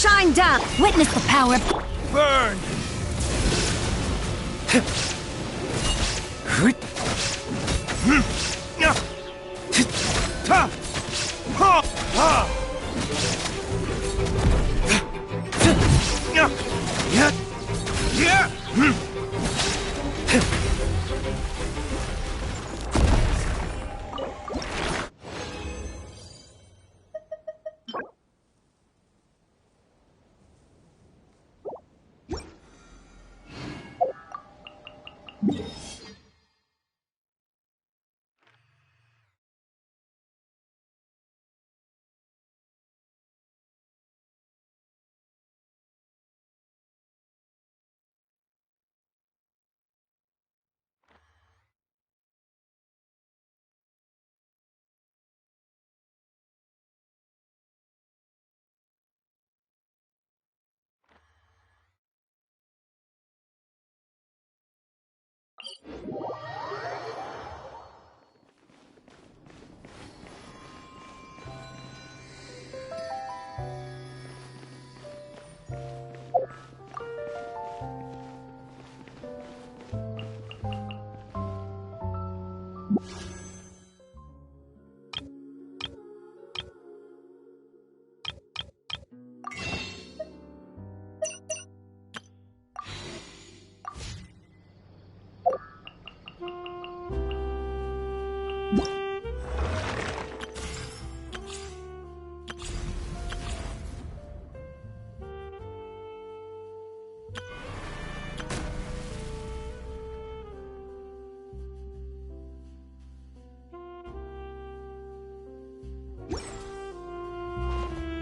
Shine down! Witness the power of... Burn!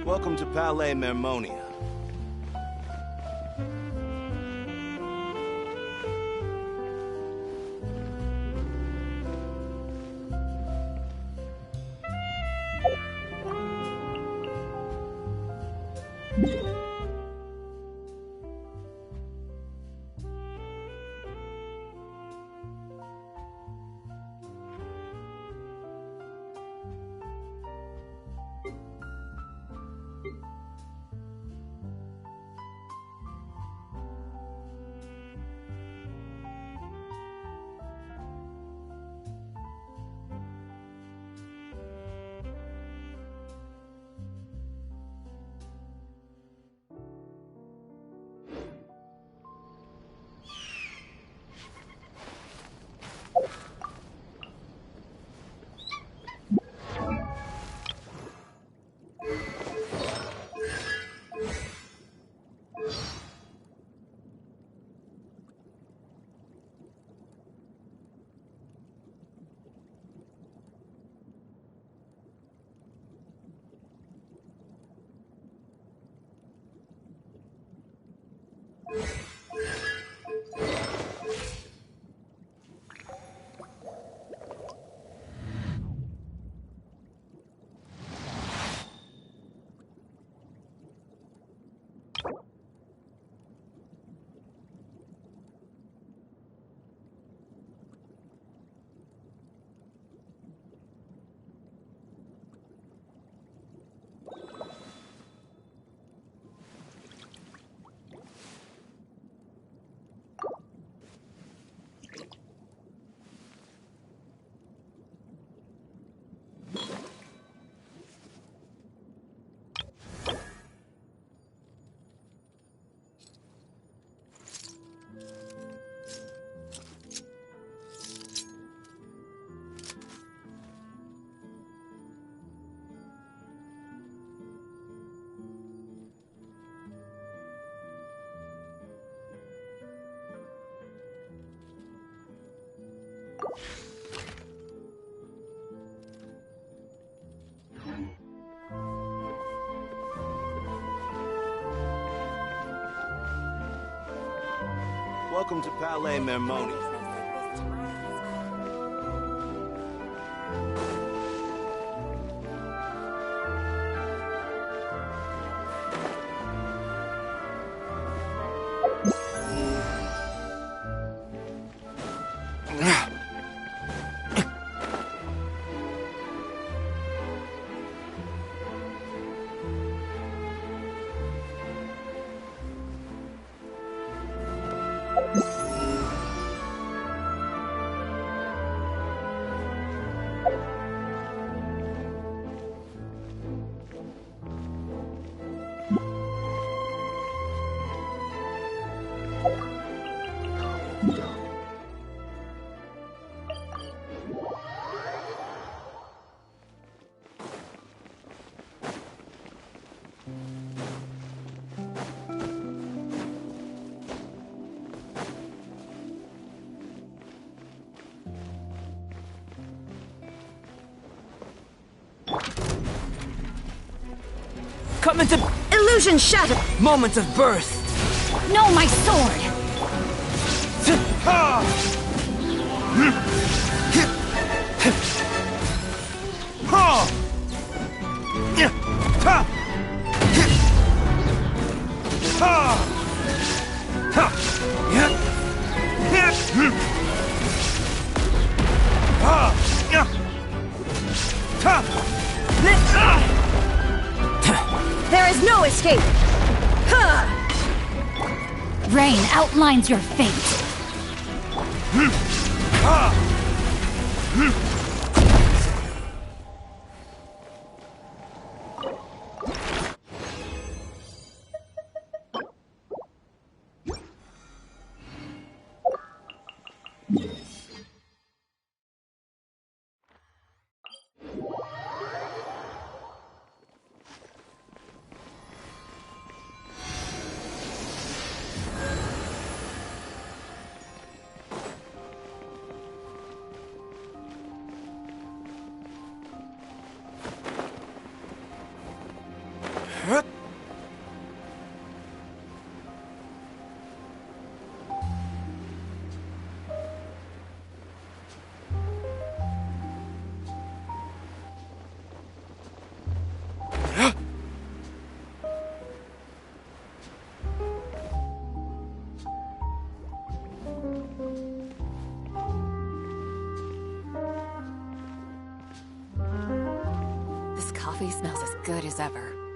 Welcome to Palais Mermonia. Welcome to Palais Mermonia. Come into Illusion shattered! moment of birth! No, my sword! There is no escape! Rain outlines your fate. This coffee smells as good as ever.